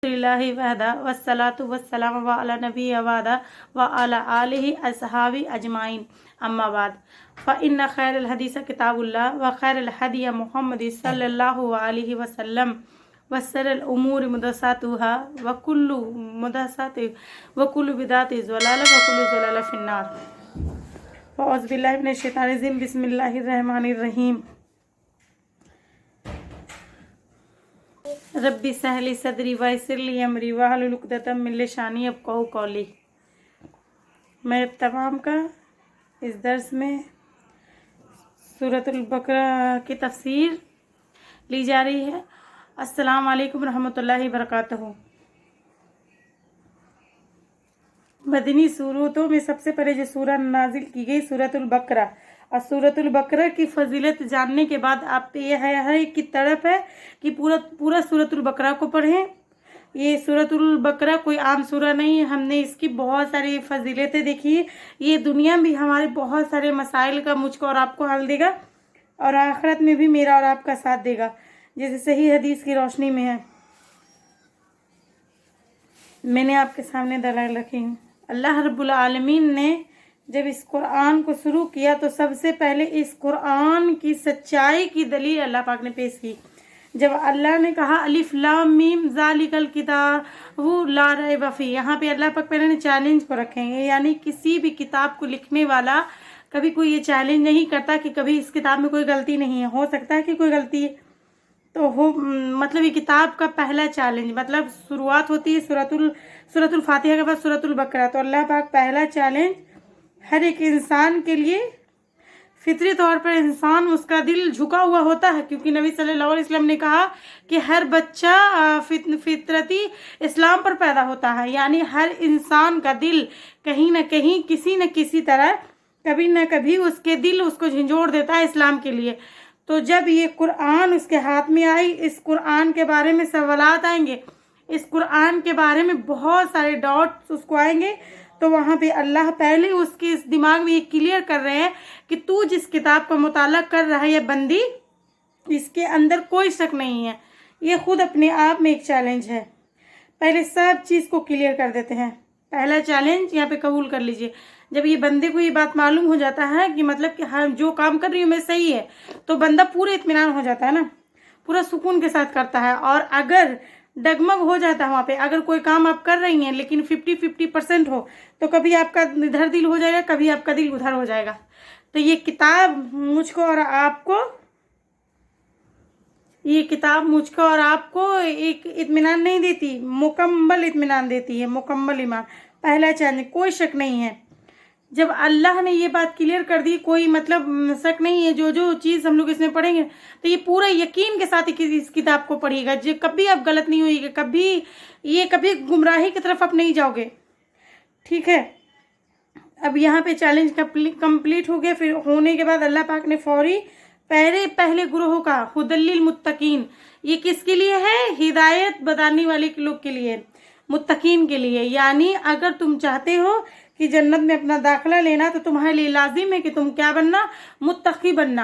लिल्लाहि वहदा वस्सलातु वस्सलामु अला नबिय्यि वअदा व अला आलिहि अस्हाबि अजमाइन अम्मा बाद फ़इन्न खैरल हदीस किताबुल्लाह व खैरल हदी मुहम्मद सल्लल्लाहु अलैहि वसल्लम व शर्रल उमूरि मुहदसातुहा व कुल्लु मुहदसाति व कुल्लु बिदअतिन ज़लाला व कुल्लु ज़लाला फिन्नार। औज़ु बिल्लाहि मिनश शैतानिर रजीम बिस्मिल्लाहिर रहमानिर रहीम। रब्बी सहली सदरी वयस्सिरली अमरी वहलुल उक़दतम मिन लिसानी यफ़क़हू क़ौली। मैं तमाम का इस दर्स में सूरतुल बकरा की तफसीर ली जा रही है। अस्सलामु अलैकुम रहमतुल्लाहि व बरकातहू। मदनी सूरतों में सबसे पहले जो सूरह नाजिल की गई सूरतुल बकरा, और सूरतुल बकरा की फजीलत जानने के बाद आप पे यह है कि तड़प है कि पूरा सूरतुल बकरा को पढ़ें। ये सूरतुल बकरा कोई आम सूरह नहीं है, हमने इसकी बहुत सारी फजीलतें देखी है। ये दुनिया में हमारे बहुत सारे मसाइल का मुझको और आपको हल देगा और आखिरत में भी मेरा और आपका साथ देगा, जैसे सही हदीस की रोशनी में है। मैंने आपके सामने दलाइल रखी हूँ। अल्लाह रब्बुल आलमीन ने जब इस कुरान को शुरू किया तो सबसे पहले इस कुरान की सच्चाई की दलील अल्लाह पाक ने पेश की। जब अल्लाह ने कहा अलिफ लाम मीम ज़ालिकल किताबु ला रैब फीह, यहाँ पे अल्लाह पाक पहले ने चैलेंज को रखेंगे, यानी किसी भी किताब को लिखने वाला कभी कोई ये चैलेंज नहीं करता कि कभी इस किताब में कोई गलती नहीं है। हो सकता है कि कोई गलती है तो हो, मतलब ये किताब का पहला चैलेंज, मतलब शुरुआत होती है सूरतुल फातिहा के बाद सूरतुल बकरा। तो अल्लाह पाक पहला चैलेंज हर एक इंसान के लिए, फितरी तौर पर इंसान उसका दिल झुका हुआ होता है, क्योंकि नबी सल्लल्लाहु अलैहि वसल्लम ने कहा कि हर बच्चा फितरती इस्लाम पर पैदा होता है, यानी हर इंसान का दिल कहीं ना कहीं किसी न किसी तरह कभी ना कभी उसके दिल उसको झंझोड़ देता है इस्लाम के लिए। तो जब ये कुरान उसके हाथ में आई, इस कुरान के बारे में सवालात आएंगे, इस कुरान के बारे में बहुत सारे डाउट्स उसको आएंगे, तो वहाँ पे अल्लाह पहले उसके इस दिमाग में ये क्लियर कर रहे हैं कि तू जिस किताब का मुताला कर रहा है ये बंदी, इसके अंदर कोई शक नहीं है। ये खुद अपने आप में एक चैलेंज है। पहले सब चीज़ को क्लियर कर देते हैं। पहला चैलेंज यहाँ पे कबूल कर लीजिए। जब ये बंदे को ये बात मालूम हो जाता है कि मतलब कि हाँ जो काम कर रही हूँ मैं सही है, तो बंदा पूरे इत्मीनान हो जाता है ना, पूरा सुकून के साथ करता है। और अगर डगमग हो जाता है वहाँ पे, अगर कोई काम आप कर रही हैं लेकिन 50-50% हो, तो कभी आपका इधर दिल हो जाएगा, कभी आपका दिल उधर हो जाएगा। तो ये किताब मुझको और आपको एक इत्मीनान नहीं देती, मुकम्मल इत्मीनान देती है, मुकम्मल ईमान। पहला चैलेंज, कोई शक नहीं है। जब अल्लाह ने ये बात क्लियर कर दी, कोई मतलब शक नहीं है, जो चीज़ हम लोग इसमें पढ़ेंगे तो ये पूरा यकीन के साथ इस किताब को पढ़िएगा। जो कभी आप गलत नहीं होइएगा, कभी गुमराही की तरफ आप नहीं जाओगे, ठीक है। अब यहाँ पे चैलेंज कंप्लीट हो गया। फिर होने के बाद अल्लाह पाक ने फौरी पहले ग्रोह का हुदल्लिल मुत्तकीन, ये किसके लिए है? हिदायत बताने वाले लोग के लिए, मुत्तकीन के लिए। यानी अगर तुम चाहते हो कि जन्नत में अपना दाखिला लेना, तो तुम्हारे लिए लाजिम है कि तुम क्या बनना? मुत्तकी बनना।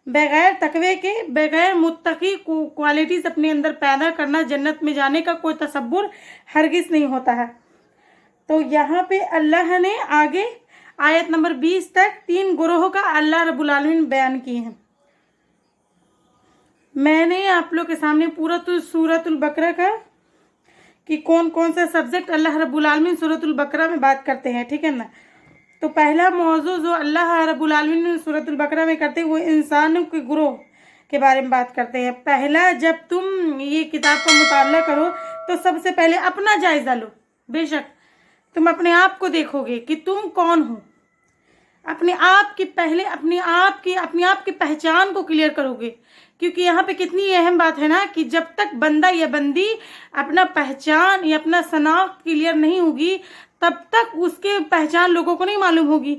बगैर तकवे के, बगैर मुत्तकी क्वालिटीज अपने अंदर पैदा करना, जन्नत में जाने का कोई तसव्वुर हरगिज नहीं होता है। तो यहाँ पे अल्लाह ने आगे आयत नंबर 20 तक 3 ग्रोह का अल्लाह रब्बुल आलमीन बयान किए हैं। मैंने आप लोग के सामने पूरा तो सूरतुल बकरा का कि कौन कौन सा सब्जेक्ट अल्लाह रब्बुल आलमीन सूरतुल बकरा में बात करते हैं, ठीक है ना। तो पहला मौजू जो अल्लाह रब्बुल आलमीन सूरतुल बकरा में करते हैं वो इंसानों के ग्रोह के बारे में बात करते हैं। पहला, जब तुम ये किताब का मुताला करो तो सबसे पहले अपना जायज़ा लो। बेशक तुम अपने आप को देखोगे कि तुम कौन हो, अपने आप की पहचान को क्लियर करोगे। क्योंकि यहाँ पे कितनी अहम बात है ना कि जब तक बंदा या बंदी अपना पहचान या अपना शनाख्त क्लियर नहीं होगी, तब तक उसके पहचान लोगों को नहीं मालूम होगी।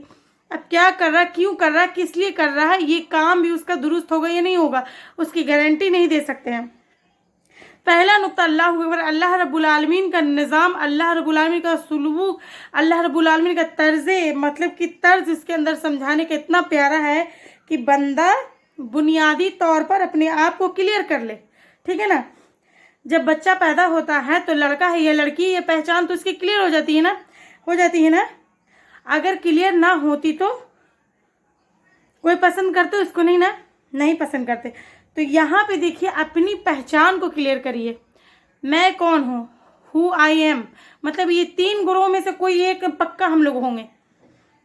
अब क्या कर रहा है, क्यों कर रहा है, किस लिए कर रहा है, ये काम भी उसका दुरुस्त होगा या नहीं होगा, उसकी गारंटी नहीं दे सकते हैं। पहला नुक्ता अल्लाह रब्बुल आलमीन का निज़ाम, अल्लाह रब्बुल आलमीन का सुलूक, अल्लाह रब्बुल आलमीन का मतलब कि तर्ज इसके अंदर समझाने का इतना प्यारा है कि बंदा बुनियादी तौर पर अपने आप को क्लियर कर ले, ठीक है ना। जब बच्चा पैदा होता है तो लड़का है या लड़की, ये पहचान तो उसकी क्लियर हो जाती है ना, हो जाती है ना। अगर क्लियर ना होती तो कोई पसंद करते उसको, नहीं ना, नहीं पसंद करते। तो यहाँ पे देखिए अपनी पहचान को क्लियर करिए, मैं कौन हूँ, हु आई एम, मतलब ये 3 ग्रोह में से कोई एक पक्का हम लोग होंगे।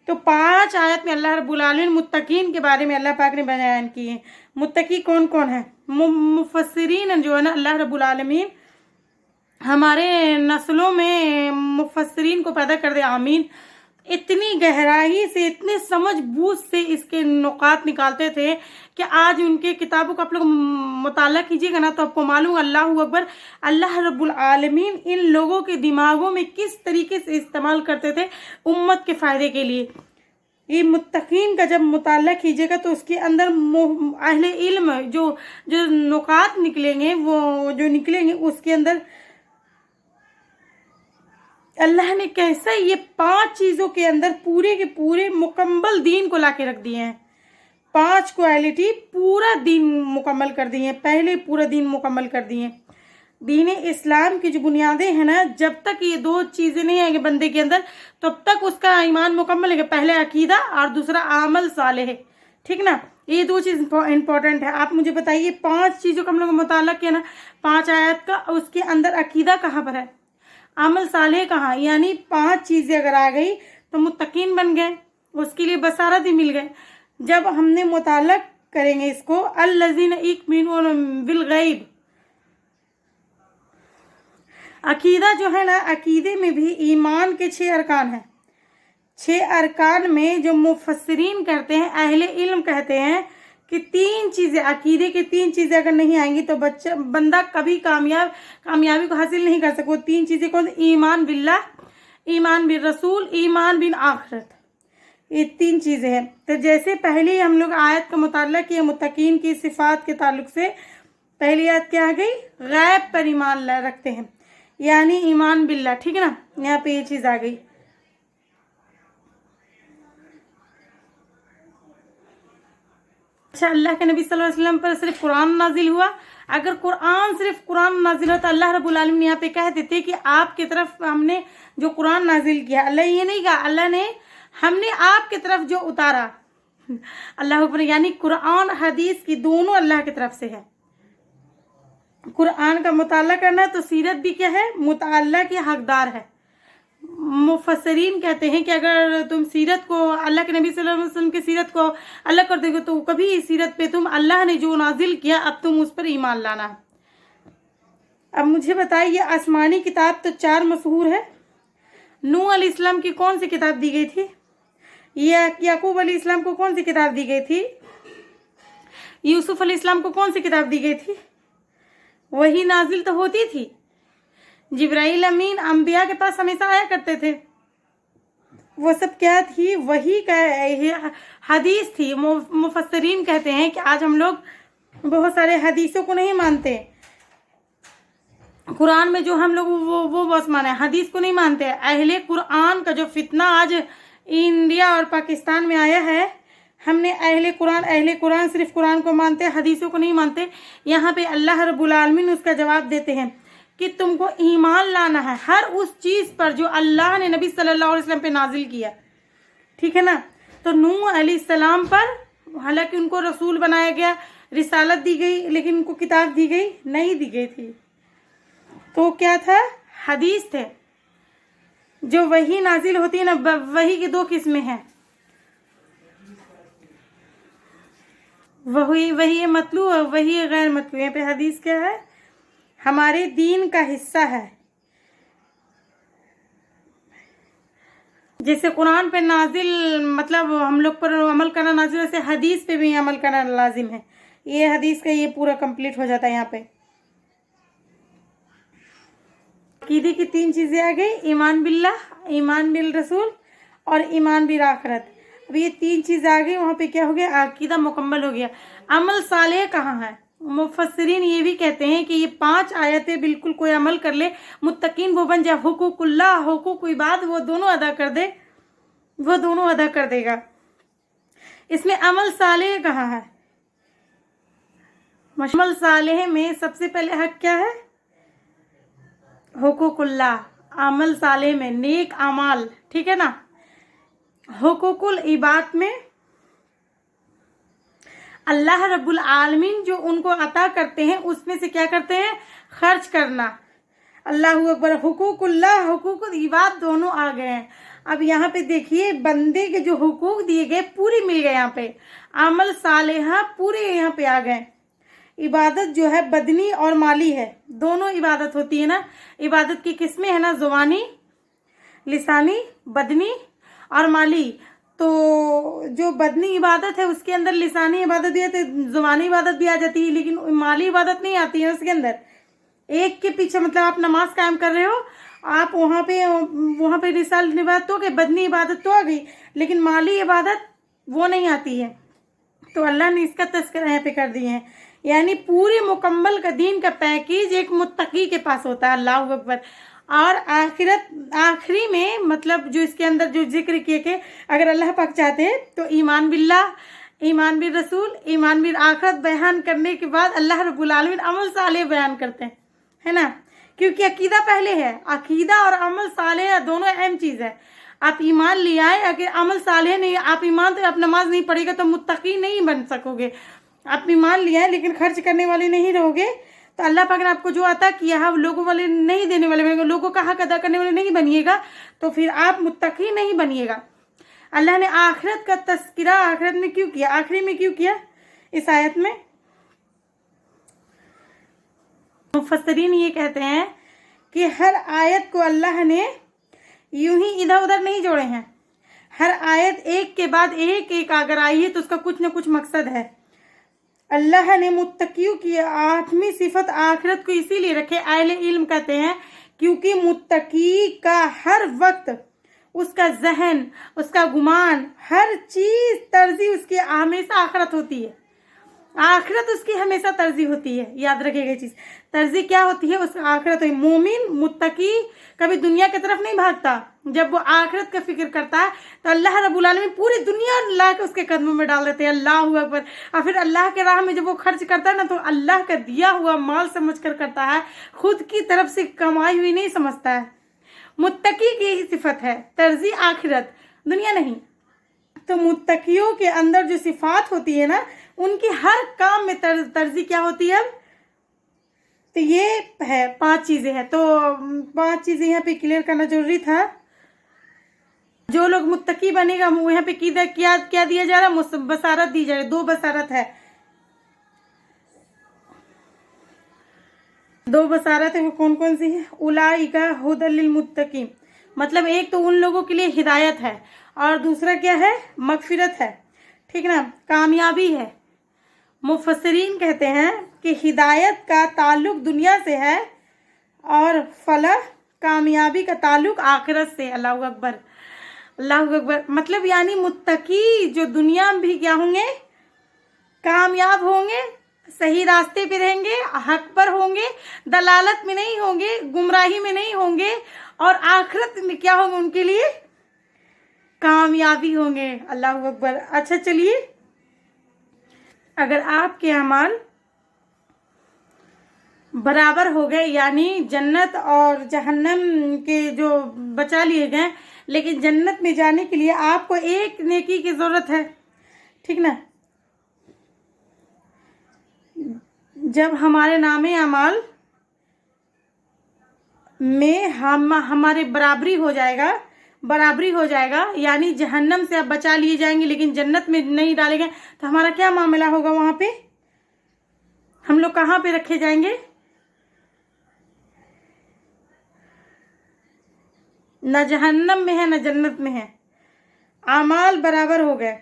तो 5 आयत में अल्लाह रब्बुल आलमीन मुत्तकीन के बारे में अल्लाह पाक ने बयान किए। मुत्तकी कौन कौन है? मुफस्सिरीन जो है ना, अल्लाह रब्बुल आलमीन हमारे नस्लों में मुफस्सिरीन को पैदा कर दे, आमीन। इतनी गहराई से, इतने समझ बूझ से इसके नुकात निकालते थे कि आज उनके किताबों का आप लोग मुताला कीजिएगा ना तो आपको मालूम, अल्लाह अकबर, अल्लाह रब्बुल आलमीन इन लोगों के दिमागों में किस तरीके से इस्तेमाल करते थे उम्मत के फ़ायदे के लिए। ये मुत्तकीन का जब मुताला कीजिएगा तो उसके अंदर अहले इल्म जो जो नुकात निकलेंगे, वो जो निकलेंगे उसके अंदर अल्लाह ने कैसा ये 5 चीज़ों के अंदर पूरे के पूरे मुकम्मल दीन को ला के रख दिए हैं। 5 क्वालिटी पूरा दीन मुकम्मल कर दिए हैं, पहले पूरा दीन मुकम्मल कर दिए हैं। दीन इस्लाम की जो बुनियादें हैं ना, जब तक ये 2 चीज़ें नहीं आएंगे बंदे के अंदर तब तक उसका ईमान मुकम्मल है। पहले अकीदा और दूसरा अमल सालेह, ठीक ना, ये 2 चीज़ इंपॉर्टेंट है। आप मुझे बताइए 5 चीज़ों का हम लोग मुताला किया ना, 5 आयत का, उसके अंदर अकीदा कहाँ पर है, अमल सालेह कहाँ, यानी 5 चीज़ें अगर आ गई तो मुत्तकीन बन गए, उसके लिए बसारत ही मिल गए। जब हमने मुताला करेंगे इसको, अल्लज़ीना युमिनूना बिल गैब, अकीदा जो है ना, अकीदे में भी ईमान के 6 अरकान हैं। 6 अरकान में जो मुफस्सिरीन कहते हैं, अहले इल्म कहते हैं कि 3 चीज़ें, अकीदे की 3 चीज़ें अगर नहीं आएंगी तो बंदा कभी कामयाबी को हासिल नहीं कर सकता। 3 चीज़ें कौन? ईमान बिल्लाह, ईमान बिल रसूल, ईमान बिन आखिरत, ये 3 चीज़ें हैं। तो जैसे पहले हम लोग आयत का मुताला किया मुत्तकीन की सिफात के ताल्लुक से, पहली आयत क्या आ गई? गैब पर ईमान रखते हैं, यानी ईमान बिल्लाह, ठीक है ना, यहाँ पे ये चीज़ आ गई। अच्छा, अल्लाह के नबी सल्लल्लाहु अलैहि वसल्लम पर सिर्फ कुरान नाजिल हुआ। अगर सिर्फ कुरान नाजिल होता, अल्लाह रब्बुल आलमीन यहाँ पे कह देते कि आपकी तरफ हमने जो कुरान नाजिल किया, अल्लाह ये नहीं कहा, अल्लाह ने हमने आपकी तरफ जो उतारा, अल्लाह ऊपर, यानी कुरान हदीस की दोनों अल्लाह की तरफ से है। कुरान का मुताला करना है तो सीरत भी क्या है? मुताला की हकदार है। मुफस्सिरीन कहते हैं कि अगर तुम सीरत को, अल्लाह के नबी सल्लल्लाहु अलैहि वसल्लम की सीरत को अलग कर दोगे तो कभी इस सीरत पे तुम, अल्लाह ने जो नाजिल किया अब तुम उस पर ईमान लाना है। अब मुझे बताइए, आसमानी किताब तो 4 मशहूर है। नूह अलैहिस्सलाम की कौन सी किताब दी गई थी? याकूब अलैहिस्सलाम को कौन सी किताब दी गई थी? यूसुफ अलैहिस्सलाम को कौन सी किताब दी गई थी? वही नाजिल तो होती थी। जिब्राइल अमीन अंबिया के पास हमेशा आया करते थे। वो सब क्या थी? वही का हदीस थी। मुफस्सिरीन कहते हैं कि आज हम लोग बहुत सारे हदीसों को नहीं मानते, कुरान में जो हम लोग वो बस माने, हदीस को नहीं मानते। अहले कुरान का जो फितना आज इंडिया और पाकिस्तान में आया है, हमने अहले कुरान सिर्फ कुरान को मानते, हदीसों को नहीं मानते। यहाँ पे अल्लाह रब्बुल आलमीन उसका जवाब देते हैं कि तुमको ईमान लाना है हर उस चीज़ पर जो अल्लाह ने नबी सल्लल्लाहु अलैहि वसल्लम पे नाजिल किया, ठीक है ना। तो नूह अलैहिस्सलाम पर हालांकि उनको रसूल बनाया गया, रिसालत दी गई, लेकिन उनको किताब दी गई नहीं, दी गई थी। तो क्या था? हदीस थे। जो वही नाजिल होती है ना, वही की 2 किस्में हैं, वही मतलू और वही गैर मतलू। यहाँ पे हदीस क्या है? हमारे दीन का हिस्सा है। जैसे कुरान पे नाजिल मतलब हम लोग पर अमल करना नाजिल, वैसे हदीस पे भी अमल करना लाजिम है। ये हदीस का ये पूरा कंप्लीट हो जाता है। यहाँ पे अकीदे की 3 चीज़ें आ गई, ईमान बिल्लाह, ईमान बिल रसूल और ईमान बिल आखिरत। अब ये 3 चीज़ें आ गई, वहाँ पे क्या हो गया? अकीदा मुकम्मल हो गया। अमल सालेह कहाँ है? मुफस्सिरीन ये भी कहते हैं कि ये 5 आयतें बिल्कुल कोई अमल कर ले, मुत्तकीन वो बन जाए, हुकूकुल्लाह, हुकूक इबाद, वो दोनों अदा कर दे, वो दोनों अदा कर देगा। इसमें अमल सालेह कहाँ है? अमल सालेह में सबसे पहले हक क्या है? हुकूकुल्लाह अमल साले में, नेक अमाल, ठीक है ना। हुकूकुल इबाद में अल्लाह रब्बुल आलमीन जो उनको अता करते हैं उसमें से क्या करते हैं, खर्च करना। अल्लाहू अकबर। हुकूकुल्लाह हुकूकुल इबाद दोनों आ गए हैं। अब यहाँ पे देखिए बंदे के जो हुकूक दिए गए पूरी मिल गए, यहाँ पे अमल सालेहा पूरे यहाँ पे आ गए। इबादत जो है बदनी और माली है, दोनों इबादत होती है ना। इबादत की किस्में है ना, ज़ुबानी, लिसानी, बदनी और माली। तो जो बदनी इबादत है उसके अंदर लिसानी इबादत भी है, तो ज़ुबानी इबादत भी आ जाती है, लेकिन माली इबादत नहीं आती है उसके अंदर। एक के पीछे मतलब आप नमाज कायम कर रहे हो, आप वहाँ पे रिसाल इबादत तो गई, बदनी इबादत तो आ गई, लेकिन माली इबादत वो नहीं आती है। तो अल्लाह ने इसका तस्करा यहाँ पे कर दिए हैं, यानी पूरी मुकम्मल का दीन का पैकेज एक मुत्तकी के पास होता है। अल्लाह अकबर। और आखिरी में मतलब जो इसके अंदर जो जिक्र किए कि अगर अल्लाह पाक चाहते हैं तो ईमान बिल्लाह, ईमान बिल रसूल, ईमान बिल आखिरत बयान करने के बाद अल्लाह रब्बुल आलमीन अमल साले बयान करते हैं, है ना। क्योंकि अकीदा पहले है, अकीदा और अमल साले दोनों अहम चीज़ है। आप ईमान ले आए, अगर अमल साले नहीं, आप ईमान तो आप नमाज नहीं पढ़ेगा तो मुत्तकी नहीं बन सकोगे। आप ईमान ले आए लेकिन खर्च करने वाले नहीं रहोगे तो अल्लाह पाक ने आपको जो अता किया है लोगों वाले नहीं देने वाले बनेगा, लोगों का हक अदा करने वाले नहीं बनिएगा, तो फिर आप मुत्तकी नहीं बनिएगा। अल्लाह ने आखिरत का तस्करा आखिरत में क्यों किया, आखिरी में क्यों किया इस आयत में? मुफस्सिरीन ये कहते हैं कि हर आयत को अल्लाह ने यूं ही इधर उधर नहीं जोड़े हैं। हर आयत एक के बाद एक अगर आई है तो उसका कुछ न कुछ मकसद है। अल्लाह ने मुत्तकियों की 8वीं सिफत आखिरत को इसीलिए रखे, अहले इल्म कहते हैं, क्योंकि मुत्तकी का हर वक्त उसका जहन, उसका गुमान, हर चीज तरजीह उसकी हमेशा आखिरत होती है। आखिरत उसकी हमेशा तरजीह होती है, याद रखिएगा चीज। तरजीह क्या होती है, उसका आखिरत है। मोमिन मुत्तकी कभी दुनिया की तरफ नहीं भागता, जब वो आखिरत का फिक्र करता है तो अल्लाह रब्बुल आलमीन पूरी दुनिया ला के उसके कदमों में डाल देते हैं। अल्लाहू अकबर। और फिर अल्लाह के राह में जब वो खर्च करता है ना तो अल्लाह का दिया हुआ माल समझ कर करता है, खुद की तरफ से कमाई हुई नहीं समझता है। मुत्तकी की यही सिफत है, तरजीह आखिरत, दुनिया नहीं। तो मुत्तकियों के अंदर जो सिफात होती है ना, उनकी हर काम में तरजीह क्या होती है? तो ये है 5 चीजें हैं। तो 5 चीजें यहाँ पे क्लियर करना जरूरी था। जो लोग मुत्तकी बनेगा वो यहाँ पे क्या दिया जा रहा है, बसारत दी जा रही है। 2 बसारत है, 2 बसारत है। वो कौन कौन सी है? उलाइका हुदल लिल मुत्तकीन, मतलब एक तो उन लोगों के लिए हिदायत है और दूसरा क्या है, मगफिरत है, ठीक ना, कामयाबी है। मुफस्सिरीन कहते हैं कि हिदायत का ताल्लुक दुनिया से है और फलाह कामयाबी का ताल्लुक आखिरत से। अल्लाहू अकबर, अल्लाहू अकबर। मतलब यानी मुत्तकी जो दुनिया में भी क्या होंगे, कामयाब होंगे, सही रास्ते पे रहेंगे, हक पर होंगे, दलालत में नहीं होंगे, गुमराही में नहीं होंगे, और आखिरत में क्या होंगे, उनके लिए कामयाबी होंगे। अल्लाहू अकबर। अच्छा चलिए, अगर आपके अमाल बराबर हो गए, यानी जन्नत और जहन्नम के जो बचा लिए गए, लेकिन जन्नत में जाने के लिए आपको एक नेकी की जरूरत है, ठीक ना। जब हमारे नामे अमाल में हमारे बराबरी हो जाएगा, यानी जहन्नम से आप बचा लिए जाएंगे लेकिन जन्नत में नहीं डाले गए, तो हमारा क्या मामला होगा? वहां पे हम लोग कहाँ पे रखे जाएंगे? न जहन्नम में है न जन्नत में है। आमाल बराबर हो गए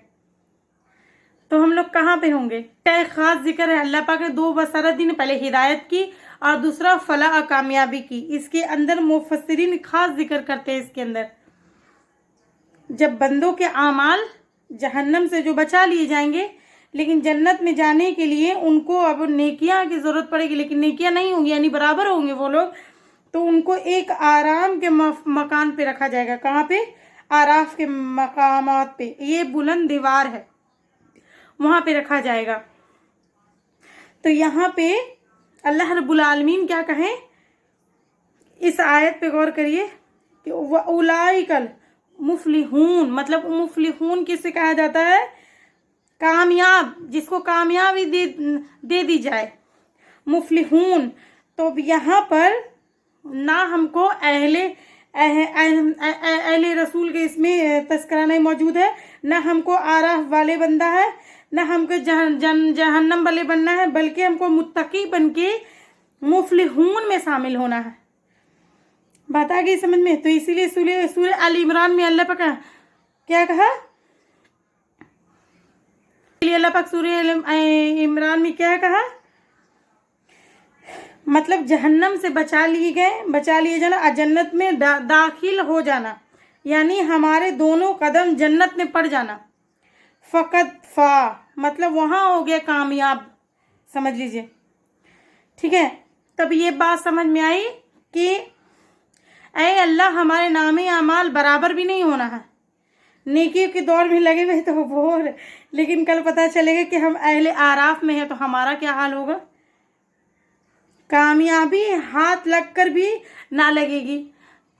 तो हम लोग कहाँ पे होंगे? क्या खास जिक्र है अल्लाह पाक ने 2 बसारत दी, पहले हिदायत की और दूसरा फलाह कामयाबी की। इसके अंदर मुफस्सिरीन खास जिक्र करते हैं इसके अंदर, जब बंदों के आमाल जहन्नम से जो बचा लिए जाएंगे लेकिन जन्नत में जाने के लिए उनको अब नेकियां की जरूरत पड़ेगी, लेकिन नेकियां नहीं होंगी, यानी बराबर होंगे वो लोग, तो उनको एक आराम के मकान पे रखा जाएगा। कहाँ पे? आराफ के मकामात पे, ये बुलंद दीवार है, वहां पे रखा जाएगा। तो यहाँ पे अल्लाह रब्बुल आलमीन क्या कहें, इस आयत पे गौर करिए कि उलाइकल मुफलिहून, मतलब मुफलिहून किसे कहा जाता है? कामयाब, जिसको कामयाबी दे दी जाए, मुफलिहून। तो यहाँ पर ना हमको अहले रसूल के इसमें तस्करा नहीं मौजूद है, ना हमको आराफ वाले बनना है, ना हमको जहन्नम वाले बनना है, बल्कि हमको मुत्तकी बन के मुफलिहून में शामिल होना है। बात आ गई समझ में? तो इसीलिए सूरह अल इमरान में अल्लाह पाक क्या कहा? अल्लाह पाक सूरह इमरान में क्या कहा? मतलब जहन्नम से बचा लिए जाना, जन्नत में दाखिल हो जाना, यानी हमारे दोनों कदम जन्नत में पड़ जाना। फ़कत फा, मतलब वहाँ हो गया कामयाब, समझ लीजिए। ठीक है, तब ये बात समझ में आई कि ऐ अल्लाह, हमारे नामे अमाल बराबर भी नहीं होना है। नेकियों की दौड़ में लगे हुए तो बोर, लेकिन कल पता चलेगा कि हम अहले आराफ में हैं तो हमारा क्या हाल होगा? कामयाबी हाथ लगकर भी ना लगेगी,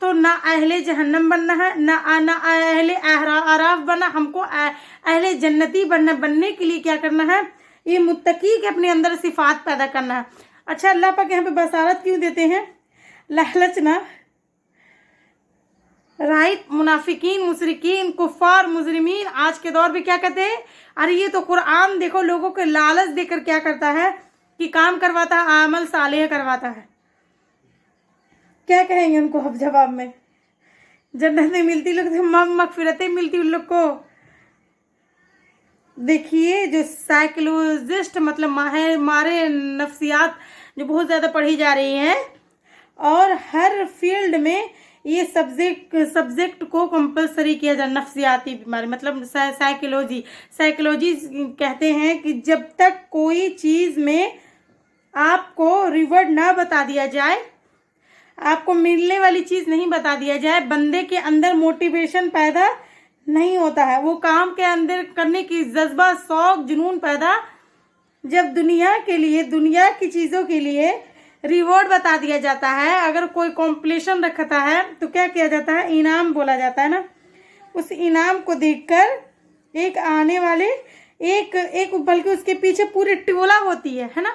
तो ना अहले जहन्नम बनना है, ना अहले आराफ बनना। हमको अहले जन्नती बनने के लिए क्या करना है? ये मुत्तकी के अपने अंदर सिफात पैदा करना है। अच्छा, अल्लाह पाक यहाँ पे बसारत क्यों देते हैं? लालच ना, राइट? मुनाफिकीन, मुशरिकीन, कुफार, मुजरिमीन आज के दौर पे क्या कहते हैं? अरे ये तो कुरान देखो लोगों को लालच देकर क्या करता है कि काम करवाता है, अमल सालेह करवाता है। क्या कहेंगे उनको अब जवाब में? जन्नत नहीं मिलती लोग तो मगफिरतें मिलती उन लोग को। देखिए, जो साइकोलॉजिस्ट मतलब मारे नफ्सियात जो बहुत ज़्यादा पढ़ी जा रही हैं, और हर फील्ड में ये सब्जेक्ट को कंपलसरी किया जाए। नफ्सियाती बीमारी मतलब साइकोलॉजी कहते हैं कि जब तक कोई चीज़ में आपको रिवॉर्ड ना बता दिया जाए, आपको मिलने वाली चीज़ नहीं बता दिया जाए, बंदे के अंदर मोटिवेशन पैदा नहीं होता है। वो काम के अंदर करने की जज्बा, शौक, जुनून पैदा जब दुनिया की चीज़ों के लिए रिवॉर्ड बता दिया जाता है। अगर कोई कॉम्पिटिशन रखता है तो क्या किया जाता है? इनाम बोला जाता है ना। उस इनाम को देखकर एक आने वाले एक बल्कि उसके पीछे पूरी टोला होती है ना।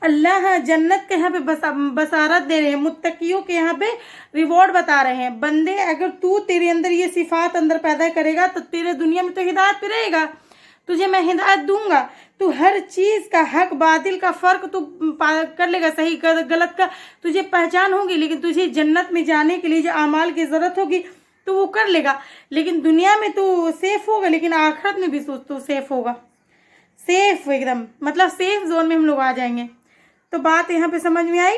अल्लाह जन्नत के यहाँ पे बसारत दे रहे हैं, मुत्तकियों के यहाँ पे रिवॉर्ड बता रहे हैं। बंदे, अगर तू तेरे अंदर ये सिफात अंदर पैदा करेगा तो तेरे दुनिया में तो हिदायत पे रहेगा। तुझे मैं हिदायत दूंगा, तू हर चीज़ का हक बातिल का फ़र्क तू कर लेगा, सही गलत का तुझे पहचान होगी। लेकिन तुझे जन्नत में जाने के लिए जो अमाल की ज़रूरत होगी तो वो कर लेगा। लेकिन दुनिया में तू सेफ होगा, लेकिन आखिरत में भी सोच तू सेफ होगा, सेफ एकदम, मतलब सेफ जोन में हम लोग आ जाएंगे। तो बात यहाँ पे समझ में आई।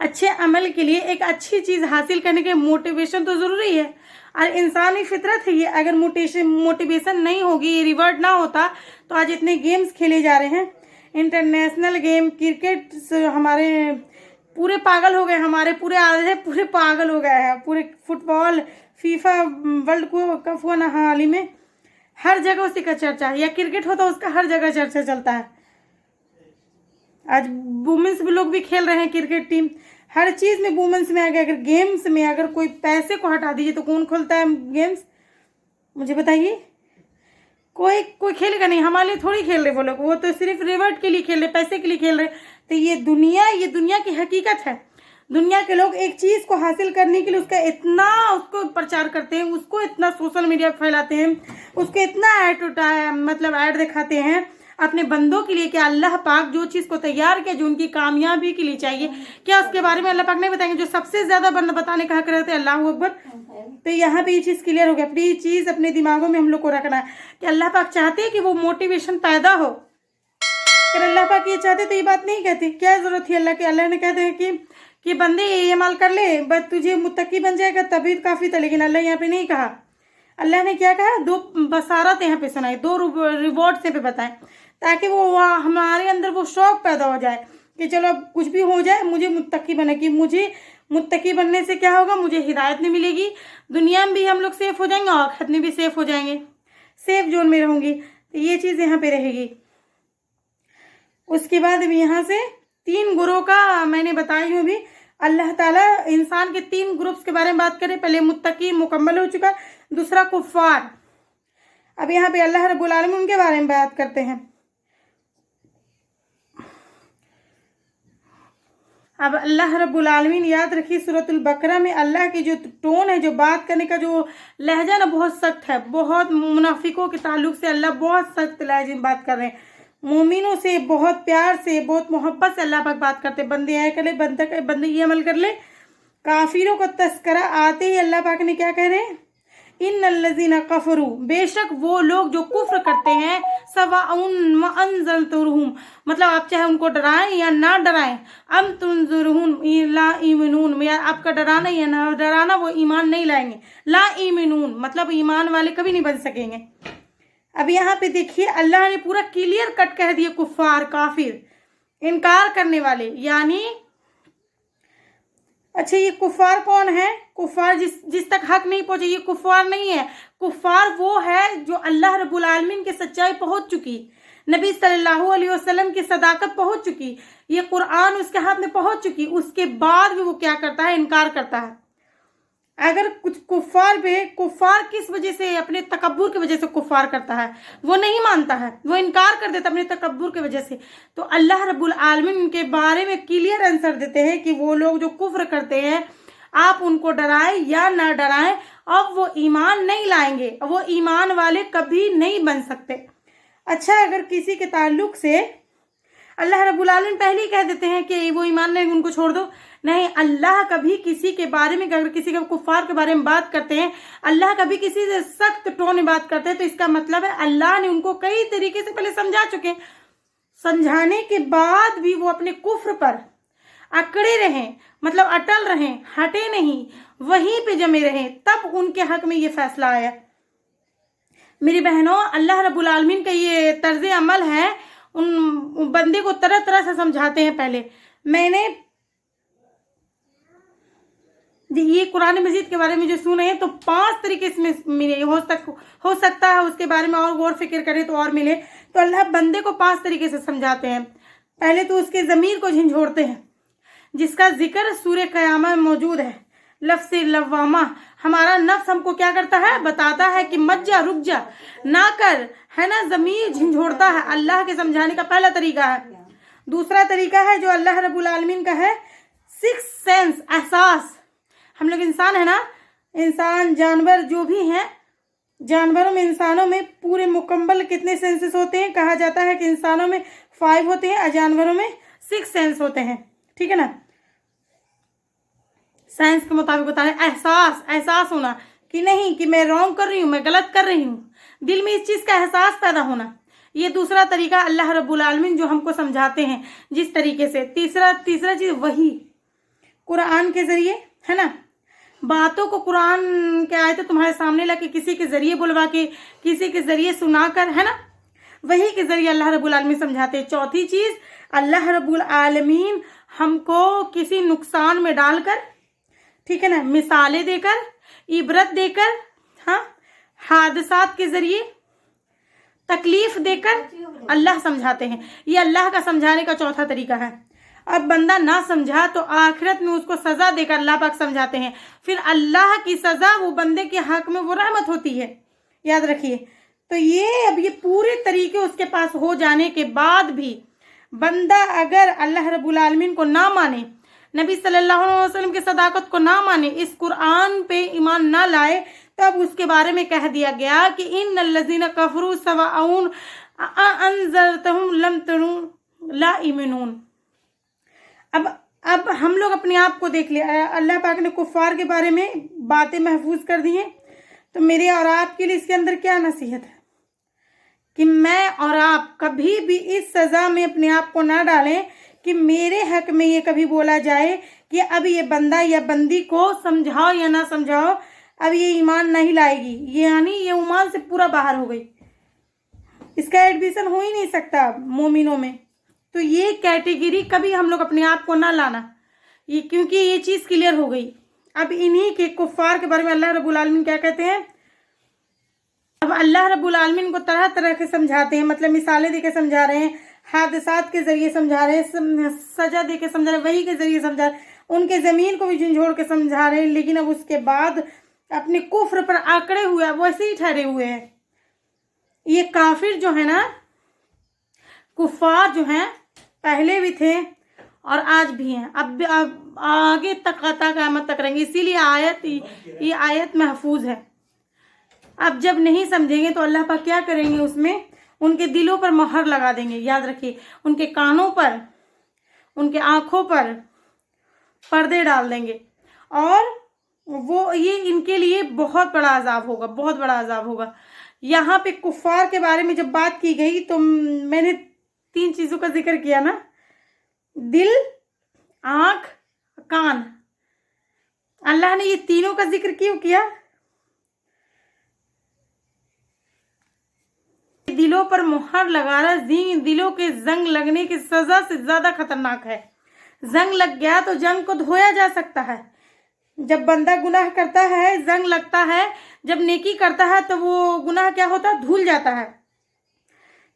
अच्छे अमल के लिए एक अच्छी चीज़ हासिल करने के मोटिवेशन तो ज़रूरी है, और इंसानी फितरत है ये। अगर मोटिवेशन नहीं होगी, रिवॉर्ड ना होता तो आज इतने गेम्स खेले जा रहे हैं, इंटरनेशनल गेम, क्रिकेट, हमारे पूरे पागल हो गए, हमारे पूरे आधे पूरे पागल हो गए हैं। पूरे फुटबॉल, फीफा वर्ल्ड कप हुआ ना हाल ही में, हर जगह उसी का चर्चा है। या क्रिकेट होता उसका हर जगह चर्चा चलता है। आज वुमेन्स भी लोग भी खेल रहे हैं क्रिकेट टीम, हर चीज़ में वुमेन्स में आ गया। अगर गेम्स में अगर कोई पैसे को हटा दीजिए तो कौन खोलता है गेम्स? मुझे बताइए। कोई खेलेगा नहीं। हमारे लिए थोड़ी खेल रहे वो लोग, वो तो सिर्फ रिवॉर्ड के लिए खेल रहे, पैसे के लिए खेल रहे। तो ये दुनिया की हकीकत है। दुनिया के लोग एक चीज़ को हासिल करने के लिए उसको प्रचार करते हैं, उसको इतना सोशल मीडिया पर फैलाते हैं, उसको इतना ऐड दिखाते हैं अपने बंदों के लिए कि अल्लाह पाक जो चीज़ को तैयार किया, जो उनकी कामयाबी के लिए चाहिए, क्या उसके बारे में अल्लाह पाक नहीं बताएंगे? जो सबसे ज़्यादा बताने का हक रहते हैं, अल्लाह अकबर। तो यहाँ पे ये चीज़ क्लियर हो गया। अपनी ये चीज़ अपने दिमागों में हम लोग को रखना है कि अल्लाह पाक चाहते हैं कि वो मोटिवेशन पैदा हो। अगर अल्लाह पाक ये चाहते तो ये बात नहीं कहती। क्या ज़रूरत थी अल्लाह की? अल्लाह ने कहते हैं कि बंदे ये अमल कर ले, बस तुझे मुत्तकी बन जाएगा, तभी काफ़ी था। लेकिन अल्लाह यहाँ पे नहीं कहा। अल्लाह ने क्या कहा? दो बसारत यहाँ पे सुनाई, दो रिवॉर्ड से पे बताएं, ताकि वो हमारे अंदर वो शौक पैदा हो जाए कि चलो अब कुछ भी हो जाए मुझे मुत्तकी बनेगी। मुझे मुत्तकी बनने से क्या होगा? मुझे हिदायत नहीं मिलेगी, दुनिया में भी हम लोग सेफ हो जाएंगे और आखिरत में भी सेफ हो जाएंगे, सेफ जोन में रहूँगी। तो ये चीज़ यहाँ पे रहेगी। उसके बाद अब यहाँ से 3 ग्रोह का मैंने बताई हूँ भी। अल्लाह ताला इंसान के 3 ग्रुप्स के बारे में बात करें। पहले मुत्तकी मुकम्मल हो चुका, दूसरा कुफ्फार। अब यहाँ पे अल्लाह रब्बुल आलमीन उनके बारे में बात करते हैं। अब अल्लाह रब्बुल आलमीन, याद रखिए सूरतुल बकरा में अल्लाह की जो टोन है, जो बात करने का जो लहजा ना, बहुत सख्त है। बहुत मुनाफिकों के ताल्लुक से अल्लाह बहुत सख्त लहजे में बात कर रहे हैं। मोमिनों से बहुत प्यार से, बहुत मोहब्बत से अल्लाह पाक बात करते। बंदे आए कर ले, बंदे ये अमल कर ले। काफिरों को तस्करा आते ही अल्लाह पाक ने क्या कह रहे हैं, इन्नल्लज़ीना कफरू, बेशक वो लोग जो कुफ्र करते हैं, सवाउन व अनज़रतहुम, मतलब आप चाहे उनको डराएं या ना डराएं, अम तुनज़िरहुम ला ईमिनून, या आपका डराना या ना डराना वो ईमान नहीं लाएंगे। ला ईमिनून मतलब ईमान वाले कभी नहीं बन सकेंगे। अब यहाँ पे देखिए अल्लाह ने पूरा क्लियर कट कह दिया, कुफ्फार, काफिर, इनकार करने वाले। यानी अच्छा, ये कुफ्फार कौन है? कुफ्फार जिस तक हक नहीं पहुंचे, ये कुफ्फार नहीं है। कुफ्फार वो है जो अल्लाह रब्बुल आलमीन की सच्चाई पहुंच चुकी, नबी सल्लल्लाहु अलैहि वसल्लम की सदाकत पहुंच चुकी, ये कुरान उसके हाथ में पहुंच चुकी, उसके बाद भी वो क्या करता है, इनकार करता है। अगर कुछ कुफ्फार किस वजह से, अपने तकब्बुर की वजह से कुफ्फार करता है, वो नहीं मानता है, वो इनकार कर देता अपने तकब्बुर की वजह से। तो अल्लाह रब्बुल आलमीन उनके बारे में क्लियर आंसर देते हैं कि वो लोग जो कुफ्र करते हैं, आप उनको डराएं या ना डराएं, अब वो ईमान नहीं लाएंगे, वो ईमान वाले कभी नहीं बन सकते। अच्छा, अगर किसी के ताल्लुक से अल्लाह रब्बुल आलमीन पहले ही कह देते हैं कि वो ईमान नहीं, उनको छोड़ दो, नहीं। अल्लाह कभी किसी के बारे में, अगर किसी के कुफ्फार के बारे में बात करते हैं, अल्लाह कभी किसी से सख्त टोन में बात करते हैं, तो इसका मतलब है अल्लाह ने उनको कई तरीके से पहले समझा चुके। समझाने के बाद भी वो अपने कुफ्र पर अकड़े रहें, मतलब अटल रहें, हटे नहीं, वहीं पे जमे रहें, तब उनके हक में ये फैसला आया। मेरी बहनों, अल्लाह रब्बुल आलमीन का ये तर्ज अमल है, उन बंदे को तरह तरह से समझाते हैं। पहले मैंने ये कुरान मजीद के बारे में जो सुने हैं, तो 5 तरीके इसमें मिले, हो सकता है उसके बारे में और गौर फिक्र करें तो और मिले। तो अल्लाह बंदे को 5 तरीके से समझाते हैं। पहले तो उसके ज़मीर को झंझोड़ते हैं, जिसका जिक्र सूरह क़यामा में मौजूद है। लफ्ज़ लव्वामा, हमारा नफ्स हमको क्या करता है, बताता है कि मत जा, रुक जा, ना कर, है ना, ज़मीर झंझोड़ता है। अल्लाह के समझाने का पहला तरीका है। दूसरा तरीका है जो अल्लाह रब्बुल आलमीन का है, 6 सेंस, एहसास। हम लोग इंसान है ना, इंसान, जानवर जो भी हैं, जानवरों में, इंसानों में पूरे मुकम्मल कितने सेंसेस होते हैं? कहा जाता है कि इंसानों में 5 होते हैं और जानवरों में 6 सेंस होते हैं, ठीक है ना। साइंस के मुताबिक बता रहे, एहसास होना कि नहीं, कि मैं रॉन्ग कर रही हूँ, मैं गलत कर रही हूँ, दिल में इस चीज़ का एहसास पैदा होना। ये दूसरा तरीका अल्लाह रब्बुल आलमीन जो हमको समझाते हैं जिस तरीके से। तीसरा चीज़ वही, कुरान के ज़रिए, है ना, बातों को कुरान के आयतें तुम्हारे सामने लाके, किसी के ज़रिए बुलवा के, किसी के ज़रिए सुनाकर, है ना, वही के ज़रिए अल्लाह रब्बुल आलमीन समझाते हैं। चौथी चीज़, अल्लाह रब्बुल आलमीन हमको किसी नुकसान में डालकर, ठीक है ना, मिसालें देकर, इबरत देकर, हाँ, हादसात के ज़रिए तकलीफ देकर अल्लाह समझाते हैं। ये अल्लाह का समझाने का चौथा तरीका है। अब बंदा ना समझा तो आखिरत में उसको सज़ा देकर अल्लाह पाक समझाते हैं। फिर अल्लाह की सज़ा वो बंदे के हक में वो रहमत होती है, याद रखिए। तो ये अब ये पूरे तरीके उसके पास हो जाने के बाद भी बंदा अगर अल्लाह रब्बुल आलमीन को ना माने, नबी सल्लल्लाहु अलैहि वसल्लम की सदाकत को ना माने, इस कुरान पे ईमान ना लाए, तब उसके बारे में कह दिया गया कि इन्नल्लज़ीना कफ़रू सवाउन अनज़रतहुम लम तकुन ला युमिनून। अब हम लोग अपने आप को देख लिया, अल्लाह पाक ने कुफ्फार के बारे में बातें महफूज कर दी हैं। तो मेरे और आपके लिए इसके अंदर क्या नसीहत है कि मैं और आप कभी भी इस सज़ा में अपने आप को ना डालें कि मेरे हक में ये कभी बोला जाए कि अब ये बंदा या बंदी को समझाओ या ना समझाओ, अब ये ईमान नहीं लाएगी, ये यानी ये ईमान से पूरा बाहर हो गई, इसका एडमिशन हो ही नहीं सकता मोमिनों में। तो ये कैटेगरी कभी हम लोग अपने आप को ना लाना, ये क्योंकि ये चीज़ क्लियर हो गई। अब इन्हीं के कुफ्फार के बारे में अल्लाह रब्बुल आलमीन क्या कहते हैं। अब अल्लाह रब्बुल आलमीन को तरह तरह के समझाते हैं, मतलब मिसालें देकर समझा रहे हैं। हादसात के जरिए समझा रहे हैं, सजा दे के समझा रहे हैं, वही के जरिए समझा रहे हैं, उनके ज़मीन को भी झंझोड़ के समझा रहे हैं, लेकिन अब उसके बाद अपने कुफ्र पर आंकड़े हुए अब वैसे ही ठहरे हुए हैं। ये काफिर जो है ना, कुफार जो हैं, पहले भी थे और आज भी हैं, अब आगे तक क़यामत तक रहेंगे। इसीलिए ये आयत महफूज है। अब जब नहीं समझेंगे तो अल्लाह पाक क्या करेंगे, उसमें उनके दिलों पर मोहर लगा देंगे। याद रखिए, उनके कानों पर, उनके आंखों पर पर्दे डाल देंगे, और वो ये इनके लिए बहुत बड़ा अजाब होगा, बहुत बड़ा अजाब होगा। यहाँ पे कुफार के बारे में जब बात की गई तो मैंने 3 चीज़ों का जिक्र किया ना, दिल, आँख, कान। अल्लाह ने ये तीनों का जिक्र क्यों किया? दिलों पर मुहर लगाना दिलों के जंग लगने की सजा से ज्यादा खतरनाक है। जंग लग गया तो जंग को धोया जा सकता है। जब बंदा गुनाह करता है जंग लगता है, जब नेकी करता है तो वो गुनाह क्या होता है, धुल जाता है।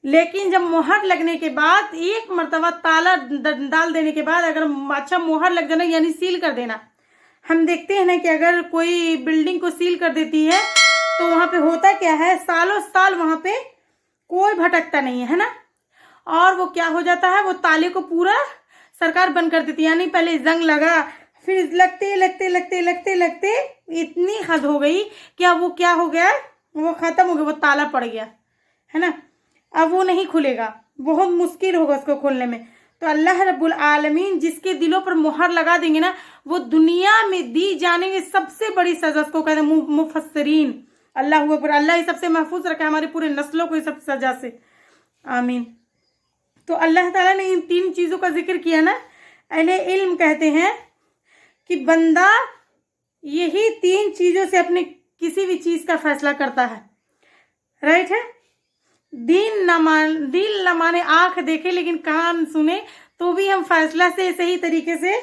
लेकिन जब मुहर लगने के बाद, एक मर्तबा ताला डाल देने के बाद, अगर अच्छा मुहर लग जाना यानी सील कर देना, हम देखते हैं ना कि अगर कोई बिल्डिंग को सील कर देती है तो वहां पे होता क्या है, सालों साल वहां पे कोई भटकता नहीं है ना। और वो क्या हो जाता है, वो ताले को पूरा सरकार बंद कर देती है। यानी पहले जंग लगा, फिर लगते लगते लगते लगते लगते इतनी हद हो गई कि अब वो क्या हो गया, वो खत्म हो गया, वो ताला पड़ गया है ना। अब वो नहीं खुलेगा, बहुत मुश्किल होगा उसको खोलने में। तो अल्लाह रब्बुल आलमीन जिसके दिलों पर मुहर लगा देंगे ना, वो दुनिया में दी जाने की सबसे बड़ी सजा, उसको कहते हैं मुफस्सिरीन। अल्लाह अकबर, अल्लाह ये सबसे महफूज रखा हमारे पूरे नस्लों को इस सब सजा से, आमीन। तो अल्लाह ताला ने इन 3 चीज़ों का जिक्र किया ना। अहले इल्म कहते हैं कि बंदा यही 3 चीज़ों से अपने किसी भी चीज़ का फैसला करता है, राइट है। दिल न माने, आंख देखे लेकिन कान सुने, तो भी हम फैसला से सही तरीके से,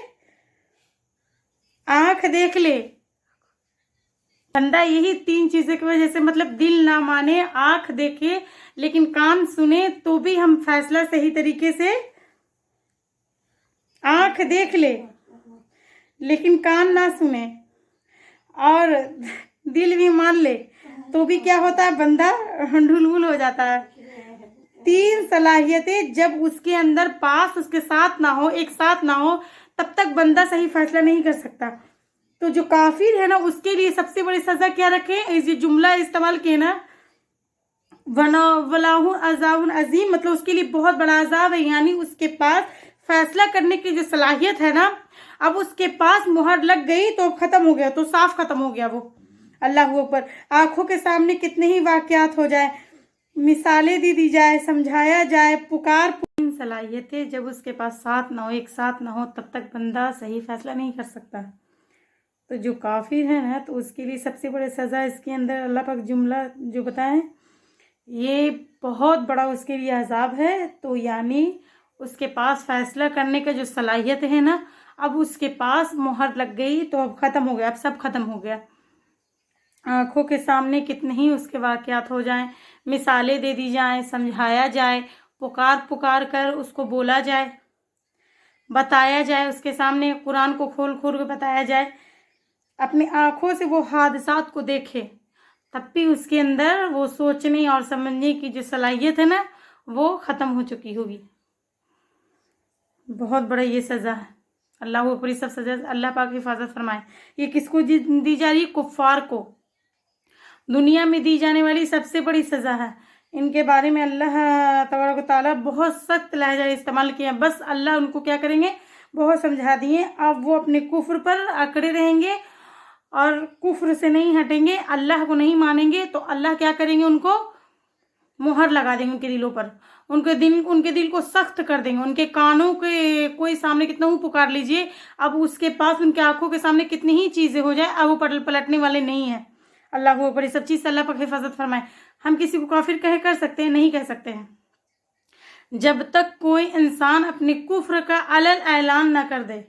आंख देख ले बंदा यही 3 चीज़ों की वजह से, मतलब दिल ना माने, आंख देखे लेकिन कान सुने, तो भी हम फैसला सही तरीके से, आंख देख ले लेकिन कान ना सुने और दिल भी मान ले, तो भी क्या होता है, बंदा ढुलमुल हो जाता है। 3 सलाहियतें जब उसके अंदर पास, उसके साथ ना हो, एक साथ ना हो, तब तक बंदा सही फैसला नहीं कर सकता। तो जो काफिर है ना, उसके लिए सबसे बड़ी सजा क्या रखे, ये जुमला इस्तेमाल किए ना, वलाहु अज़ाबुन अजीम, मतलब उसके लिए बहुत बड़ा अजाब है। यानी उसके पास फैसला करने की जो सलाहियत है ना, अब उसके पास मुहर लग गई तो खत्म हो गया, तो साफ खत्म हो गया वो। अल्लाह अकबर। आंखों के सामने कितने ही वाकयात हो जाए, मिसालें दी जाए, समझाया जाए, पुकार सलाहियतें जब उसके पास साथ ना हो, एक साथ ना हो, तब तक बंदा सही फैसला नहीं कर सकता। तो जो काफिर है ना, तो उसके लिए सबसे बड़ी सज़ा इसके अंदर अल्लाह पाक जुमला जो बताएं, ये बहुत बड़ा उसके लिए अजाब है। तो यानी उसके पास फैसला करने का जो सलाहियत है ना, अब उसके पास मुहर लग गई तो अब ख़त्म हो गया, अब सब ख़त्म हो गया। आँखों के सामने कितने ही उसके वाक़यात हो जाएं, मिसालें दे दी जाएं, समझाया जाए, पुकार पुकार कर उसको बोला जाए, बताया जाए, उसके सामने कुरान को खोल खोल के बताया जाए, अपनी आँखों से वो हादसात को देखे, तब भी उसके अंदर वो सोचने और समझने की जो सलाहियत है ना, वो ख़त्म हो चुकी होगी। बहुत बड़ा ये सज़ा है। अल्लाह वो पूरी सब सज़ा, अल्लाह पाक हिफाजत फरमाए। ये किसको दी जा रही है? कुफ़ार को। दुनिया में दी जाने वाली सबसे बड़ी सज़ा है। इनके बारे में अल्लाह तबारक व तआला बहुत सख्त लहजा इस्तेमाल किया। बस अल्लाह उनको क्या करेंगे, बहुत समझा दिए। अब वो अपने कुफ्र पर अकड़े रहेंगे और कुफ्र से नहीं हटेंगे, अल्लाह को नहीं मानेंगे, तो अल्लाह क्या करेंगे, उनको मुहर लगा देंगे उनके दिलों पर, उनके दिल को सख्त कर देंगे। उनके कानों के कोई सामने कितना ही पुकार लीजिए, अब उसके पास उनके आंखों के सामने कितनी ही चीज़ें हो जाए, अब वो पलटने वाले नहीं हैं। अल्लाह को ऊपर सब चीज़ से अल्लाह पर हिफाजत फरमाए। हम किसी को काफिर कर सकते हैं? नहीं कह सकते हैं। जब तक कोई इंसान अपने कुफ्र का अलल ऐलान ना कर दे,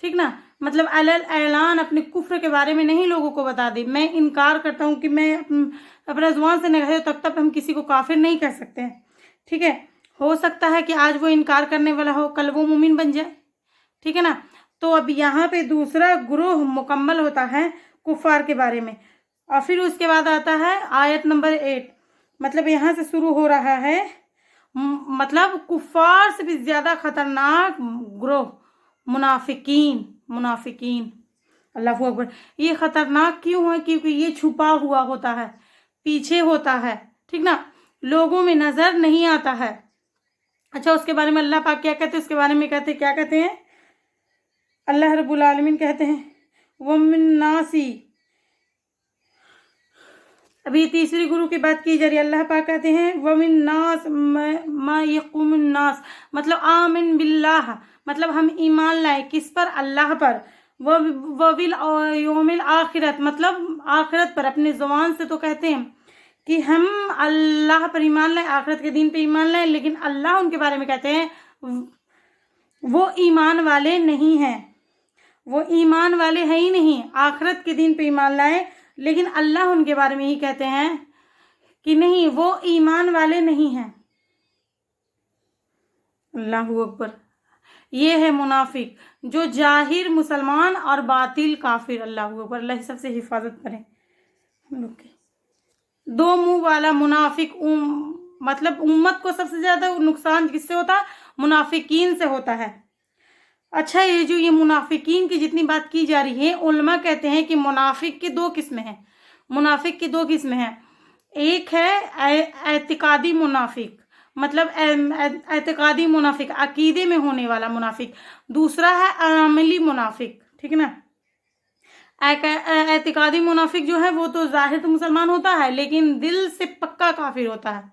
ठीक ना, मतलब अलल ऐलान अपने कुफ्र के बारे में नहीं लोगों को बता दे, मैं इनकार करता हूँ कि मैं अपना जुबान से नहीं, तब तक हम किसी को काफिर नहीं कह सकते हैं, ठीक है। हो सकता है कि आज वो इनकार करने वाला हो, कल वो मोमिन बन जाए, ठीक है ना। तो अब यहाँ पे दूसरा ग्रोह मुकम्मल होता है कुफार के बारे में। और फिर उसके बाद आता है आयत नंबर 8, मतलब यहाँ से शुरू हो रहा है मतलब कुफार से भी ज्यादा खतरनाक ग्रोह मुनाफिकीन। अल्लाह अकबर। ये खतरनाक क्यों है? क्योंकि ये छुपा हुआ होता है, पीछे होता है, ठीक ना, लोगों में नजर नहीं आता है। अच्छा, उसके बारे में अल्लाह पाक क्या कहते हैं? उसके बारे में क्या कहते हैं? अल्लाह रब्बुल आलमीन कहते हैं वमिन नासी, अभी तीसरी गुरु की बात की जा रही है। अल्लाह पाक कहते हैं वमिन नास मा यकुमुन नास, मतलब आमिन बिल्लाह, मतलब हम ईमान लाए किस पर? अल्लाह पर। वविल यौमिल आखिरत, मतलब आखिरत पर। अपने ज़ुबान से तो कहते हैं कि हम अल्लाह पर ईमान लाए, आखिरत के दिन पे ईमान लाए, लेकिन अल्लाह उनके बारे में कहते हैं वो ईमान वाले नहीं हैं, वो ईमान वाले हैं ही नहीं। आखिरत के दिन पे ईमान लाए, लेकिन अल्लाह उनके बारे में ही कहते हैं कि नहीं, वो ईमान वाले नहीं हैं। अल्लाहू अकबर। ये है मुनाफिक, जो जाहिर मुसलमान और बातिल काफिर। अल्लाहू अकबर। अल्लाह सबसे हिफाजत करें हम लोग की। दो मुंह वाला मुनाफिक मतलब उम्मत को सबसे ज्यादा नुकसान किससे होता है? मुनाफिकीन से होता है। अच्छा, ये मुनाफिकीन की जितनी बात की जा रही है, उलमा कहते हैं कि मुनाफिक की दो किस्में हैं। मुनाफिक की दो किस्में हैं। एक है एतिकादी मुनाफिक, मतलब एतिकादी मुनाफिक, अकीदे में होने वाला मुनाफिक। दूसरा है अमली मुनाफिक, ठीक है ना। एतिकादी मुनाफिक जो है वो तो जाहिर तो मुसलमान होता है, लेकिन दिल से पक्का काफिर होता है।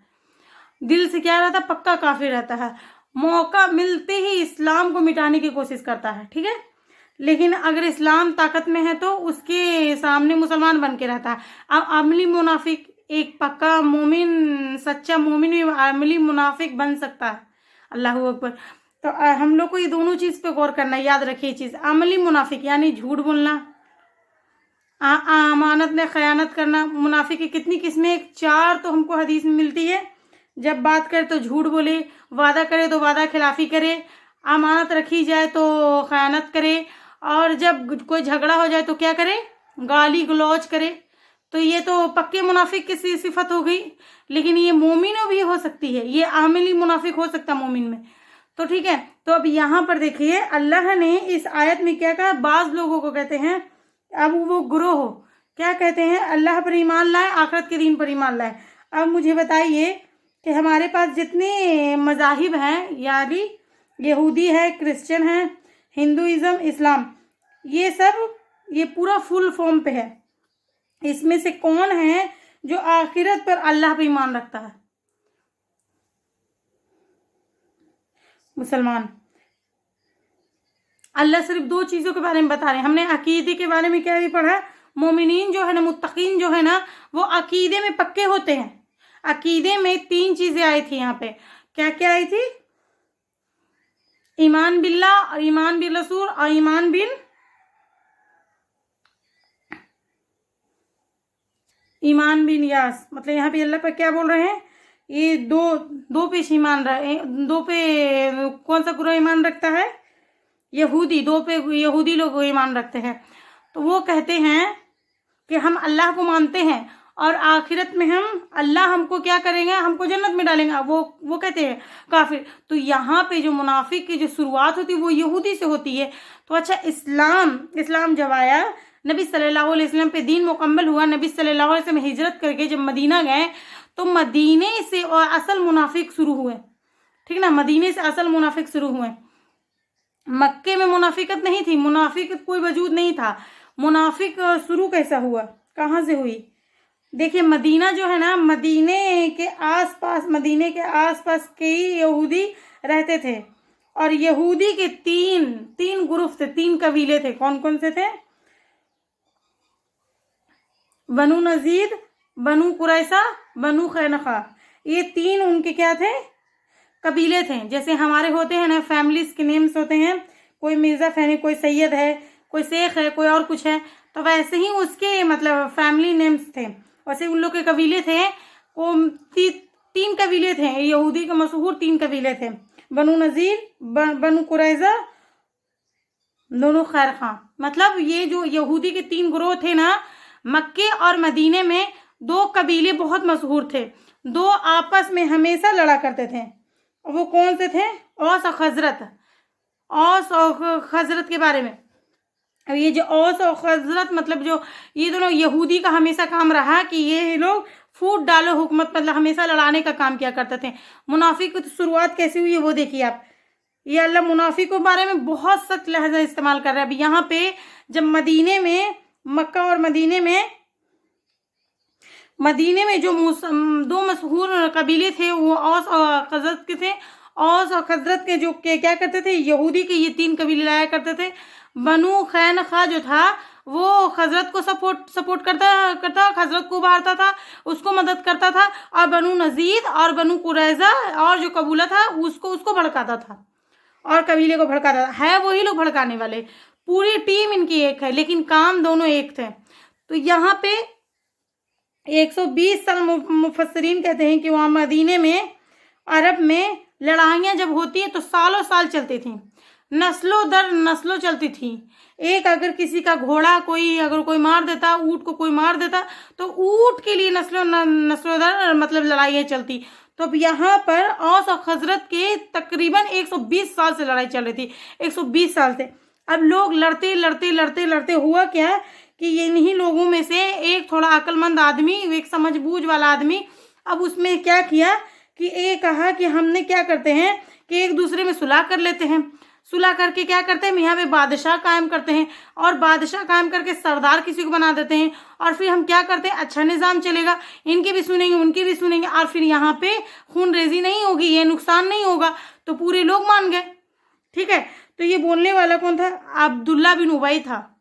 दिल से क्या रहता है? पक्का काफिर रहता है। मौका मिलते ही इस्लाम को मिटाने की कोशिश करता है, ठीक है। लेकिन अगर इस्लाम ताकत में है तो उसके सामने मुसलमान बन के रहता है। अब अमली मुनाफिक, एक पक्का मोमिन, सच्चा मोमिन भी अमली मुनाफिक बन सकता है। अल्लाह अकबर। तो हम लोग को ये दोनों चीज पे गौर करना, याद रखिए चीज। अमली मुनाफिक यानी झूठ बोलना, अमानत में खयानत करना। मुनाफिक की कितनी किस्में? 4 तो हमको हदीस में मिलती है। जब बात करे तो झूठ बोले, वादा करे तो वादा खिलाफी करे, अमानत रखी जाए तो खयानत करे, और जब कोई झगड़ा हो जाए तो क्या करे? गाली गलौज करे। तो ये तो पक्के मुनाफिक की सिफत हो गई। लेकिन ये मोमिन भी हो सकती है, ये आमिली मुनाफिक हो सकता मोमिन में। तो ठीक है। तो अब यहाँ पर देखिए अल्लाह ने इस आयत में क्या कहा? बाज लोगों को कहते हैं, अब वो ग्रोह क्या कहते हैं? अल्लाह पर ईमान लाए, आखिरत के दिन पर ईमान लाए। अब मुझे बताइए कि हमारे पास जितने मजाहिब हैं, यानी यहूदी है, क्रिश्चियन है, हिंदुइज्म, इस्लाम, ये सब ये पूरा फुल फॉर्म पे है। इसमें से कौन है जो आखिरत पर अल्लाह पे ईमान रखता है? मुसलमान। अल्लाह सिर्फ 2 चीजों के बारे में बता रहे हैं। हमने अकीदे के बारे में क्या भी पढ़ा? मोमिनीन जो है ना, मुत्तकीन जो है ना, वो अकीदे में पक्के होते हैं। अकीदे में 3 चीजें आई थी यहाँ पे। क्या क्या आई थी? ईमान बिल्ला, और ईमान बिल रसूल, और ईमान बिन यास। मतलब यहाँ पे अल्लाह पर क्या बोल रहे हैं? ये दो पे ईमान रहे, 2 पे कौन सा ग्रोह ईमान रखता है? यहूदी। 2 पे यहूदी लोग ईमान रखते हैं। तो वो कहते हैं कि हम अल्लाह को मानते हैं, और आखिरत में अल्लाह हमको क्या करेंगे? हमको जन्नत में डालेंगे। वो कहते हैं काफिर। तो यहाँ पे जो मुनाफिक की जो शुरुआत होती है वो यहूदी से होती है। तो अच्छा, इस्लाम जब आया, नबी सल्लल्लाहु अलैहि वसल्लम पे दीन मुकम्मल हुआ, नबी सल्लल्लाहु अलैहि वसल्लम हिजरत करके जब मदीना गए, तो मदीने से और असल मुनाफिक शुरू हुए, ठीक ना। मदीने से असल मुनाफिक शुरू हुए। मक्के में मुनाफिकत नहीं थी, मुनाफिकत कोई वजूद नहीं था। मुनाफिक शुरू कैसा हुआ, कहाँ से हुई? देखिए, मदीना जो है ना, मदीने के आसपास के यहूदी रहते थे, और यहूदी के तीन ग्रुप थे, 3 कबीले थे। कौन कौन से थे? बनु नजीर, बनु कुरैसा, बनु खैनखा। ये 3 उनके क्या थे? कबीले थे। जैसे हमारे होते हैं ना फैमिलीज के नेम्स होते हैं, कोई मिर्जा फैनी, कोई सैयद है, कोई शेख है, कोई और कुछ है। तो वैसे ही उसके मतलब फैमिली नेम्स थे, वैसे उन लोग के कबीले थे। तीन कबीले थे यहूदी के, मशहूर तीन कबीले थे, बनु नज़ीर, बनु कुरैज़ा, दोनों खैर खां। मतलब ये जो यहूदी के तीन ग्रोह थे ना, मक्के और मदीने में दो कबीले बहुत मशहूर थे, दो आपस में हमेशा लड़ा करते थे। वो कौन से थे? औस और खजरत। औस और खजरत के बारे में, अब ये जो औस और खजरत मतलब जो ये दोनों यहूदी का हमेशा काम रहा कि ये लोग फूट डालो हुकूमत, मतलब हमेशा लड़ाने का काम किया करते थे। मुनाफिक की तो शुरुआत कैसी हुई है वो देखिए आप। ये अल्लाह मुनाफिक के बारे में बहुत सख्त लहजा इस्तेमाल कर रहा है। अब यहाँ पे जब मदीने में, मक्का और मदीने में जो दो मशहूर कबीले थे वो औस और खजरत के थे। औस और खजरत के जो क्या करते थे, यहूदी के ये तीन कबीले लाया करते थे। बनु खैनखा जो था वो खजरत को सपोर्ट करता खजरत को उभारता था, उसको मदद करता था, और बनु नज़ीर और बनु कुरैज़ा और जो कबूला था उसको भड़काता था और कबीले को भड़काता था। है वही लोग भड़काने वाले, पूरी टीम इनकी एक है, लेकिन काम दोनों एक थे। तो यहाँ पे 120 साल मुफस्सिरीन कहते हैं कि वहाँ मदीने में, अरब में लड़ाइयाँ जब होती है तो सालों साल चलती थी, नस्लों दर नस्लों चलती थी। एक अगर किसी का घोड़ा अगर कोई मार देता, ऊँट को कोई मार देता, तो ऊँट के लिए नस्लों दर मतलब लड़ाइयाँ चलती। तो अब यहाँ पर औस और खजरत के तकरीबन 120 साल से लड़ाई चल रही थी, 120 साल से। अब लोग लड़ते हुआ क्या कि इन्हीं लोगों में से एक थोड़ा अक्लमंद आदमी, एक समझबूझ वाला आदमी, अब उसमें क्या किया कि एक कहा कि हमने क्या करते हैं कि एक दूसरे में सुलह कर लेते हैं। सुलह करके क्या करते हैं, यहाँ पे बादशाह कायम करते हैं, और बादशाह कायम करके सरदार किसी को बना देते हैं, और फिर हम क्या करते हैं, अच्छा निज़ाम चलेगा, इनके भी सुनेंगे उनके भी सुनेंगे, और फिर यहाँ पे खून रेजी नहीं होगी, ये नुकसान नहीं होगा। तो पूरे लोग मान गए। ठीक है, तो ये बोलने वाला कौन था? अब्दुल्ला बिन उबई था।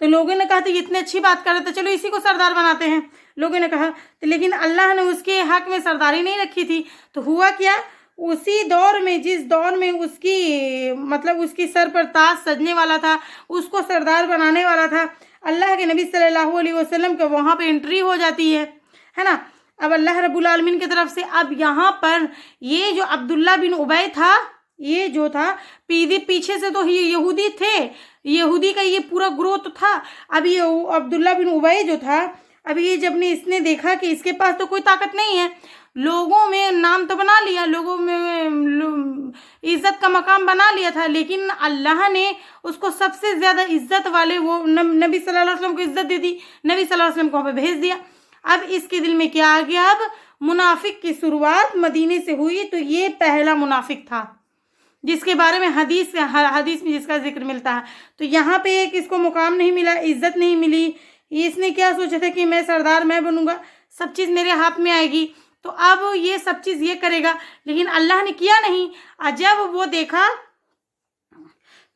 तो लोगों ने कहा तो ये इतनी अच्छी बात कर रहे थे, चलो इसी को सरदार बनाते हैं। लोगों ने कहा तो, लेकिन अल्लाह ने उसके हक में सरदारी नहीं रखी थी। तो हुआ क्या, उसी दौर में, जिस दौर में उसकी सर पर ताज सजने वाला था, उसको सरदार बनाने वाला था, अल्लाह के नबी सल्लल्लाहु अलैहि वसल्लम के वहाँ पे एंट्री हो जाती है ना। अब अल्लाह रब्बुल आलमीन की तरफ से, अब यहाँ पर ये जो अब्दुल्ला बिन उबई था, ये जो था पीछे से तो ये यहूदी थे, यहूदी का ये पूरा ग्रोह तो था। अब ये अब्दुल्ला बिन उबई जो था, अब ये जब इसने देखा कि इसके पास तो कोई ताकत नहीं है, लोगों में नाम तो बना लिया, लोगों में इज्जत का मकाम बना लिया था, लेकिन अल्लाह ने उसको सबसे ज़्यादा इज्जत वाले वो नबी सल्लल्लाहु अलैहि वसल्लम को इज्जत दे दी, नबी सल्लल्लाहु अलैहि वसल्लम को वहाँ पे भेज दिया। अब इसके दिल में क्या आ गया, अब मुनाफिक की शुरुआत मदीने से हुई। तो ये पहला मुनाफिक था जिसके बारे में हदीस में जिसका जिक्र मिलता है। तो यहाँ पे एक इसको मुकाम नहीं मिला, इज्जत नहीं मिली। इसने क्या सोचा था कि मैं सरदार मैं बनूंगा, सब चीज़ मेरे हाथ में आएगी, तो अब ये सब चीज़ ये करेगा, लेकिन अल्लाह ने किया नहीं।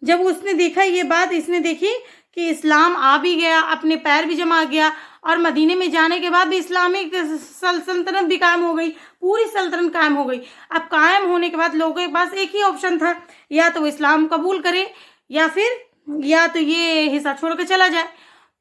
जब उसने देखा ये बात, इसने देखी कि इस्लाम आ भी गया, अपने पैर भी जमा गया, और मदीने में जाने के बाद भी इस्लामिक सल्तनत भी कायम हो गई, पूरी सल्तनत कायम हो गई। अब कायम होने के बाद लोगों के पास एक ही ऑप्शन था, या तो वो इस्लाम कबूल करे, या तो ये हिस्सा छोड़ के चला जाए,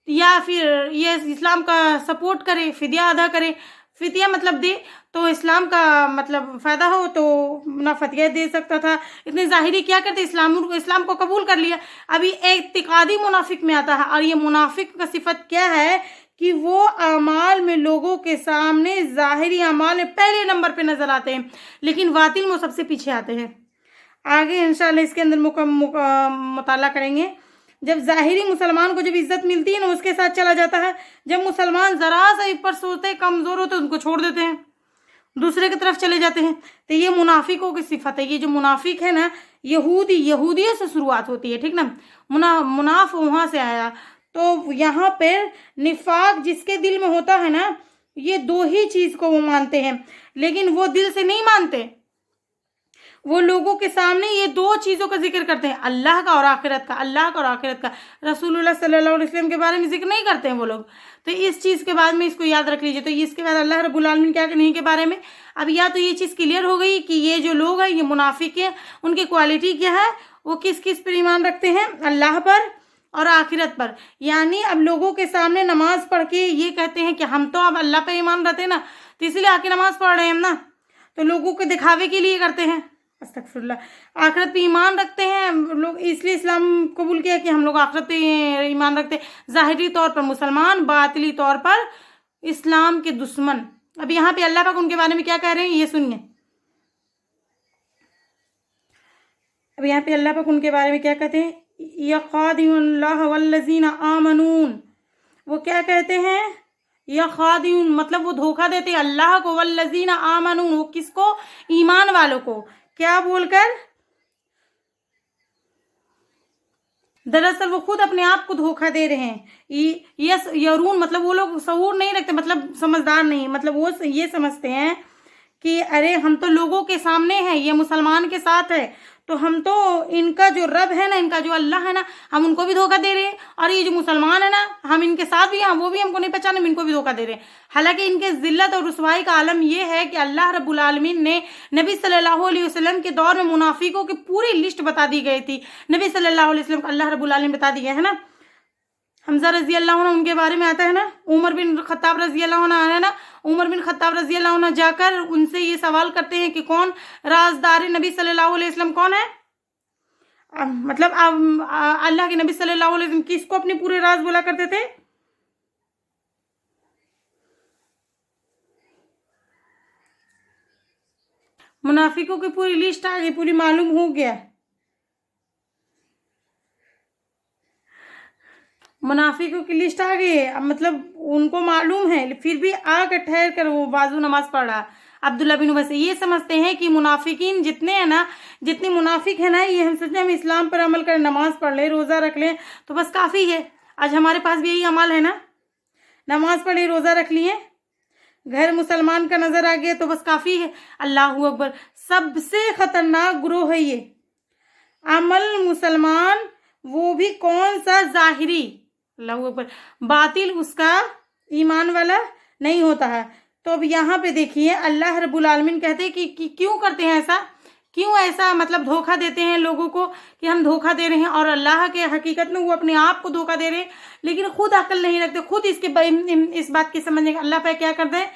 या फिर ये इस्लाम का सपोर्ट करे, फिदिया अदा करे। फिदिया मतलब दे तो इस्लाम का मतलब फ़ायदा हो, तो ना फतिया दे सकता था। इतने ज़ाहिरी क्या करते, इस्लाम को कबूल कर लिया। अभी इत्तिकादी मुनाफिक में आता है, और ये मुनाफिक का सिफत क्या है कि वो अमाल में लोगों के सामने ज़ाहिरी अमाल में पहले नंबर पे नज़र आते हैं, लेकिन बातिन में सबसे पीछे आते हैं। आगे इंशाल्लाह इसके अंदर मुताला करेंगे। जब ज़ाहिरी मुसलमान को जब इज्जत मिलती है ना, उसके साथ चला जाता है। जब मुसलमान ज़रा सा ऊपर सोते कमज़ोर होते उनको छोड़ देते हैं, दूसरे की तरफ चले जाते हैं। तो ये मुनाफिकों की सिफत है। ये जो मुनाफिक है ना, यहूदियों से शुरुआत होती है, ठीक ना। मुनाफ वहाँ से आया। तो यहाँ पर निफाक जिसके दिल में होता है ना, ये दो ही चीज़ को वो मानते हैं, लेकिन वो दिल से नहीं मानते। वो लोगों के सामने ये दो चीज़ों का जिक्र करते हैं, अल्लाह का और आखिरत का, अल्लाह का और आखिरत का। रसूलुल्लाह सल्लल्लाहु अलैहि वसल्लम के बारे में जिक्र नहीं करते हैं वो लोग। तो इस चीज़ के बाद में इसको याद रख लीजिए। तो इसके बाद अल्लाह रब्बुल आलमीन क्या करेंगे के बारे में, अब या तो ये चीज़ क्लियर हो गई कि ये जो लोग हैं ये मुनाफिक हैं, उनकी क्वालिटी क्या है, वो किस किस पर ईमान रखते हैं, अल्लाह पर और आखिरत पर। यानी अब लोगों के सामने नमाज पढ़ के ये कहते हैं कि हम तो अब अल्लाह पर ईमान रखते हैं ना, तो इसलिए आके नमाज पढ़ रहे हैं हम ना, तो लोगों के दिखावे के लिए करते हैं। अस्तगफिरुल्लाह। आखिरत पे ईमान रखते हैं लोग, इसलिए इस्लाम कबूल किया कि हम लोग आखिरत पे ईमान रखते हैं। ज़ाहिरी तौर पर मुसलमान, बातिली तौर पर इस्लाम के दुश्मन। अब यहाँ पे अल्लाह पाक उनके बारे में क्या कह रहे हैं ये सुनिए। अब यहाँ पे अल्लाह पाक उनके बारे में क्या कहते हैं, यखादिउल्लाह वल्लज़ीना आमनून। वो क्या कहते हैं, यखादिउन मतलब वो धोखा देते हैं अल्लाह को, वल्लज़ीना आमनून वो किसको, ईमान वालों को। क्या बोलकर, दरअसल वो खुद अपने आप को धोखा दे रहे हैं। यस यरून मतलब वो लोग शऊर नहीं रखते, मतलब समझदार नहीं, मतलब वो ये समझते हैं कि अरे हम तो लोगों के सामने हैं, ये मुसलमान के साथ है, तो हम तो इनका जो रब है ना, इनका जो अल्लाह है ना, हम उनको भी धोखा दे रहे हैं, और ये जो मुसलमान है ना, हम इनके साथ भी हैं, वो भी हमको नहीं पहचाने, हम इनको भी धोखा दे रहे हैं। हालांकि इनके जिल्लत और रुसवाई का आलम ये है कि अल्लाह रब्बुल आलमीन ने नबी सल्लल्लाहु अलैहि वसल्लम के दौर में मुनाफिकों की पूरी लिस्ट बता दी गई थी। नबी सल्लल्लाहु अलैहि वसल्लम को अल्लाह रब्बुल आलमीन बता दिया है ना। हमजा रजी अल्लाह अन्हु उनके बारे में आता है ना, उमर बिन खत्ताब रजी अल्लाह अन्हु है ना, उमर बिन खत्ताब रजी अल्लाह अन्हु जाकर उनसे ये सवाल करते हैं कि कौन राजदार नबी सल्लल्लाहु अलैहि वसल्लम कौन है। मतलब अल्लाह के नबी सल्लल्लाहु अलैहि वसल्लम किसको अपने पूरे राज बोला करते थे, मुनाफिकों की पूरी लिस्ट आ गई, पूरी मालूम हो गया। मुनाफिकों की लिस्ट आ गई, अब मतलब उनको मालूम है, फिर भी आकर ठहर कर वो बाजू नमाज पढ़ रहा। अब्दुल्ला बिन उबई से ये समझते हैं कि मुनाफिकीन जितने हैं ना, जितने मुनाफिक है ना, ये हम सोचते हैं हम इस्लाम पर अमल करें, नमाज पढ़ लें, रोज़ा रख लें तो बस काफ़ी है। आज हमारे पास भी यही अमल है ना, नमाज पढ़ी, रोज़ा रख लिए, घर मुसलमान का नज़र आ गया तो बस काफ़ी है। अल्लाहू अकबर। सबसे ख़तरनाक ग्रोह है ये अमल मुसलमान, वो भी कौन सा, ज़ाहिरी, अल्लाहू अकबर, बातिल उसका ईमान वाला नहीं होता है। तो अब यहाँ पे देखिए अल्लाह रब्बुल आलमीन कहते हैं कि क्यों करते हैं ऐसा, क्यों ऐसा मतलब धोखा देते हैं लोगों को कि हम धोखा दे रहे हैं, और अल्लाह के हकीकत में वो अपने आप को धोखा दे रहे हैं, लेकिन खुद अकल नहीं रखते, खुद इस बात की समझने का। अल्लाह पे क्या करते हैं,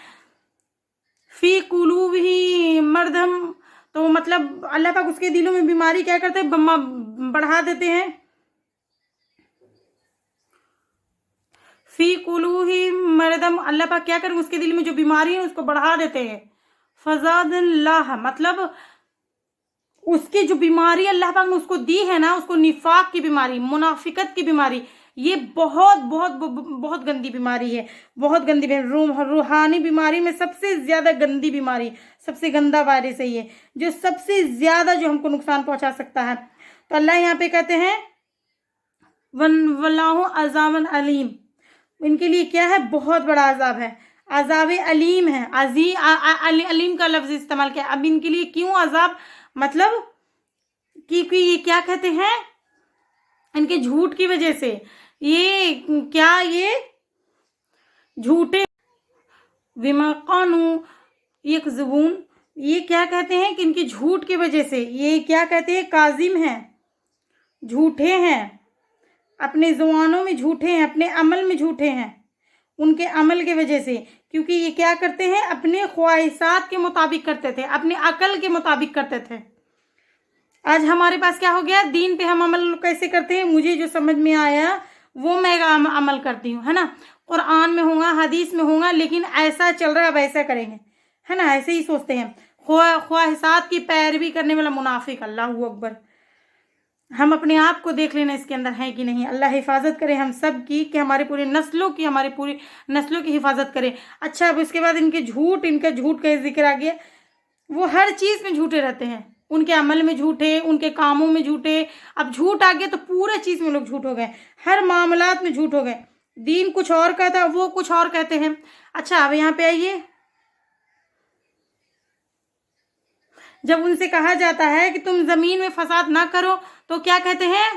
फी कुलूबिही मर्दम, तो मतलब अल्लाह पाक उसके दिलों में बीमारी क्या करते हैं, बढ़ा देते हैं। फी कुलूही मरदम, अल्लाह पाक क्या करें, उसके दिल में जो बीमारी है उसको बढ़ा देते हैं। फज़ादल्लाह मतलब उसकी जो बीमारी अल्लाह पाक ने उसको दी है ना, उसको निफाक की बीमारी, मुनाफिकत की बीमारी, ये बहुत बहुत बहुत गंदी बीमारी है, बहुत गंदी बीमारी, रूहानी बीमारी में सबसे ज़्यादा गंदी बीमारी, सबसे गंदा वायरस है ये, जो सबसे ज़्यादा जो हमको नुकसान पहुंचा सकता है। तो अल्लाह यहाँ पे कहते हैं वल्लाहु अज़ाबन अलीम, इनके लिए क्या है, बहुत बड़ा अजाब है, अजाब अलीम है। अलीम का लफ्ज़ इस्तेमाल किया। अब इनके लिए क्यों अजाब, मतलब क्योंकि ये क्या कहते हैं, इनके झूठ की वजह से, ये क्या, ये झूठे, विमाकानु यकज़बून, ये क्या कहते हैं कि इनके झूठ की वजह से ये क्या कहते हैं, काजिम हैं, झूठे हैं, अपने ज़ुबानों में झूठे हैं, अपने अमल में झूठे हैं, उनके अमल के वजह से। क्योंकि ये क्या करते हैं, अपने ख्वाहिशात के मुताबिक करते थे, अपने अकल के मुताबिक करते थे। आज हमारे पास क्या हो गया, दीन पे हम अमल कैसे करते हैं, मुझे जो समझ में आया वो मैं अमल करती हूँ, है ना, कुरान में होगा, हदीस में होगा, लेकिन ऐसा चल रहा है वैसा करेंगे, है ना, ऐसे ही सोचते हैं। ख्वाहिशात की पैरवी करने वाला मुनाफिक, अल्लाहू अकबर। हम अपने आप को देख लेना इसके अंदर है कि नहीं। अल्लाह हिफाजत करे हम सब की, कि हमारे पूरी नस्लों की, हमारी पूरी नस्लों की हिफाजत करे। अच्छा, अब इसके बाद इनके झूठ, इनका झूठ का जिक्र आ गया, वो हर चीज़ में झूठे रहते हैं, उनके अमल में झूठे, उनके कामों में झूठे। अब झूठ आ गया तो पूरे चीज़ में लोग झूठ हो गए, हर मामलात में झूठ हो गए। दीन कुछ और कहता है, वो कुछ और कहते हैं। अच्छा, अब यहाँ पे आइए, जब उनसे कहा जाता है कि तुम जमीन में फसाद ना करो, तो क्या कहते हैं,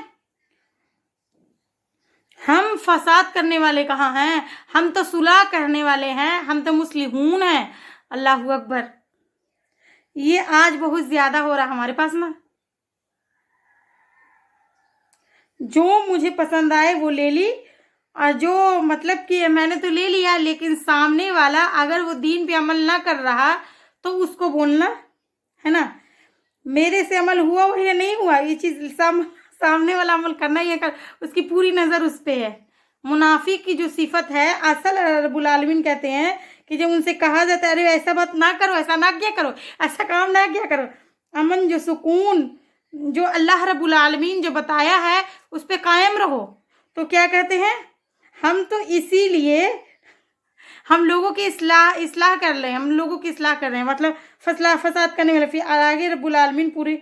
हम फसाद करने वाले कहाँ हैं, हम तो सुलह करने वाले हैं, हम तो मुस्लिहून हैं। अल्लाहू अकबर। ये आज बहुत ज्यादा हो रहा हमारे पास ना, जो मुझे पसंद आए वो ले ली, और जो मतलब कि मैंने तो ले लिया, लेकिन सामने वाला अगर वो दीन पे अमल ना कर रहा तो उसको बोलना है ना, मेरे से अमल हुआ या नहीं हुआ, ये चीज़ सामने वाला अमल करना ही है कर, उसकी पूरी नज़र उस पे है। मुनाफिक की जो सिफत है, असल रब्बुल आलमीन कहते हैं कि जब उनसे कहा जाता है अरे ऐसा बात ना करो, ऐसा ना किया करो, ऐसा काम ना किया करो, अमन जो सुकून जो अल्लाह रब्बुल आलमीन जो बताया है उस पे कायम रहो, तो क्या कहते हैं, हम तो इसीलिए हम लोगों की इस्लाह कर रहे हैं, हम लोगों की इस्लाह कर रहे हैं, मतलब फसाद करने वाले। फिर आगे रब्बुल आलमीन पूरे,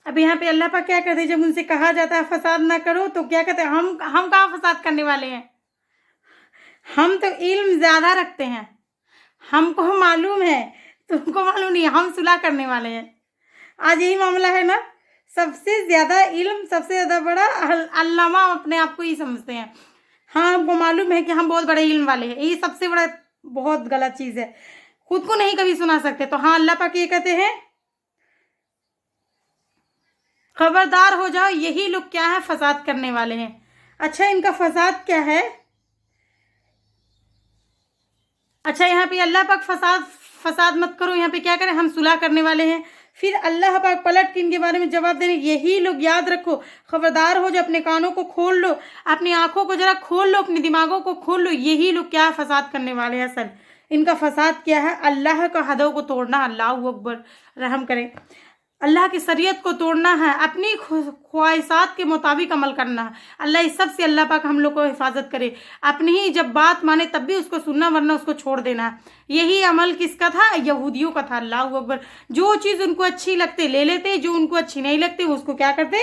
अब यहाँ पे अल्लाह पाक क्या कहते हैं, जब उनसे कहा जाता है फसाद ना करो तो क्या कहते हैं, हम कहाँ फसाद करने वाले हैं, हम तो इल्म ज़्यादा रखते हैं, हमको मालूम है, तुमको मालूम नहीं, हम सुलह करने वाले हैं। आज यही मामला है ना, सबसे ज़्यादा इल्म, सबसे ज़्यादा बड़ा अल्लामा अपने आप को ही समझते हैं। हाँ, हमको मालूम है कि हम बहुत बड़े इल्म वाले हैं, ये सबसे बड़ा बहुत गलत चीज़ है, खुद को नहीं कभी सुना सकते। तो हाँ, अल्लाह पाक ये कहते हैं खबरदार हो जाओ, यही लोग क्या है, फसाद करने वाले हैं। अच्छा, इनका फसाद क्या है, अच्छा यहाँ पे अल्लाह पाक फसाद मत करो, यहाँ पे क्या करें, हम सुलह करने वाले हैं। फिर अल्लाह पाक पलट के इनके बारे में जवाब देने, यही लोग याद रखो, खबरदार हो जाओ, अपने कानों को खोल लो, अपनी आंखों को जरा खोल लो, अपने दिमागों को खोल लो, यही लोग क्या है, फसाद करने वाले हैं। असल इनका फसाद क्या है, अल्लाह का हदों को तोड़ना, अल्लाह अकबर, रहम करे, अल्लाह की शरीयत को तोड़ना है, अपनी ख्वाहिशात के मुताबिक अमल करना है। अल्लाह इस सब से अल्लाह पाक हम लोग को हिफाजत करे, अपनी ही जब बात माने तब भी उसको सुनना, वरना उसको छोड़ देना है। यही अमल किसका था, यहूदियों का था। अल्लाह अकबर, जो चीज़ उनको अच्छी लगते ले लेते, जो उनको अच्छी नहीं लगती उसको क्या करते,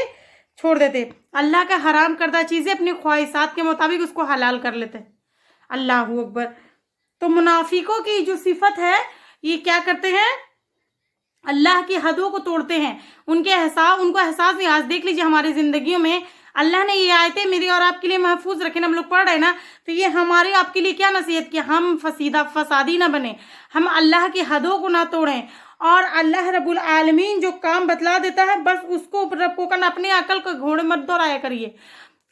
छोड़ देते। अल्लाह का हराम करदा चीज़ें अपनी ख्वाहिशात के मुताबिक उसको हलाल कर लेते। अल्लाह अकबर। तो मुनाफिकों की जो सिफत है, ये क्या करते हैं, अल्लाह की हदों को तोड़ते हैं, उनको एहसास नहीं। आज देख लीजिए हमारी जिंदगियों में अल्लाह ने ये आयतें मेरी और आपके लिए महफूज रखे ना, हम लोग पढ़ रहे हैं ना, तो ये हमारे आपके लिए क्या नसीहत की, हम फसादी ना बने, हम अल्लाह की हदों को ना तोड़ें, और अल्लाह रब्बुल आलमीन जो काम बतला देता है बस उसको रखो करना, अपनी अकल को घोड़े मत दौड़ाया करिए।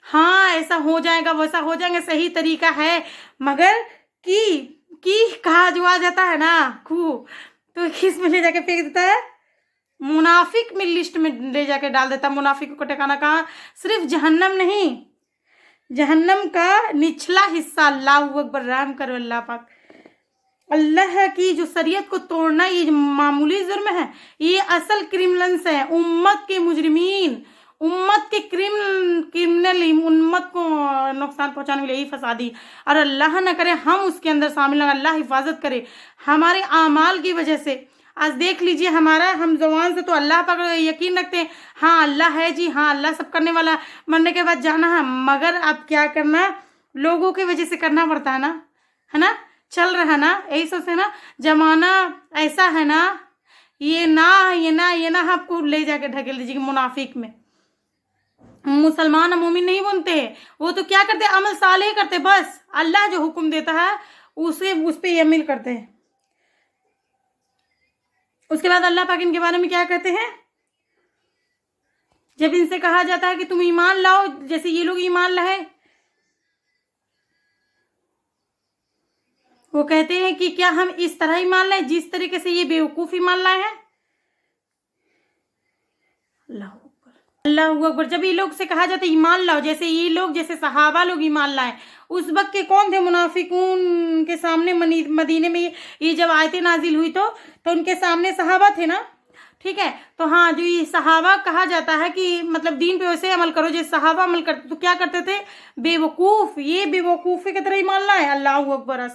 हाँ, ऐसा हो जाएगा, वैसा हो जाएगा, सही तरीका है, मगर की कहा जो आ जाता है ना खूब, तो किस में ले जाके फेंक देता है, मुनाफिक में लिस्ट में ले जाके डाल देता है। मुनाफिक को ठिकाना कहाँ, सिर्फ जहन्नम नहीं, जहन्नम का निचला हिस्सा। अल्लाह अकबर, रहम करो अल्लाह पाक। अल्लाह की जो शरीयत को तोड़ना ये मामूली जुर्म है, ये असल क्रिमिनल्स है, उम्मत के मुजरिमीन, उम्मत के क्रिमिनल, उम्मत को नुकसान पहुंचाने वाले, यही फसादी। और अल्लाह ना करे हम उसके अंदर शामिल, अल्लाह हिफाजत करे हमारे आमाल की वजह से। आज देख लीजिए हम ज़ुबान से तो अल्लाह पर यकीन रखते हैं, हाँ अल्लाह है जी, हाँ अल्लाह सब करने वाला, मरने के बाद जाना है, मगर अब क्या करना, लोगों की वजह से करना पड़ता है ना, चल रहा है ना, यही सोचते ना, जमाना ऐसा है ना, ये ना आपको ले जाके ढकेल दीजिए मुनाफिक में। मुसलमान मोमिन नहीं बनते हैं, वो तो क्या करते, अमल सालेह करते, बस अल्लाह जो हुक्म देता है उस पे अमल करते हैं। उसके बाद अल्लाह पाक इनके बारे में क्या कहते हैं, जब इनसे कहा जाता है कि तुम ईमान लाओ, जैसे ये लोग ईमान लाए, वो कहते हैं कि क्या हम इस तरह ईमान लाए जिस तरीके से ये बेवकूफ ईमान लाए हैं। अल्लाह अकबर। जब ये लोग से कहा जाता है ईमान लाओ, जैसे ये लोग, जैसे सहाबा लोग ईमान लाए, उस वक्त के कौन थे मुनाफिकून के सामने, मदीने में ये जब आयतें नाजिल हुई तो उनके सामने सहाबा थे ना, ठीक है। तो हाँ, जो ये सहाबा कहा जाता है कि मतलब दीन पे वैसे अमल करो जैसे सहाबा अमल करते, तो क्या करते थे, बेवकूफ, ये बेवकूफ़ी की तरह ईमान लाए। अल्लाह अकबर।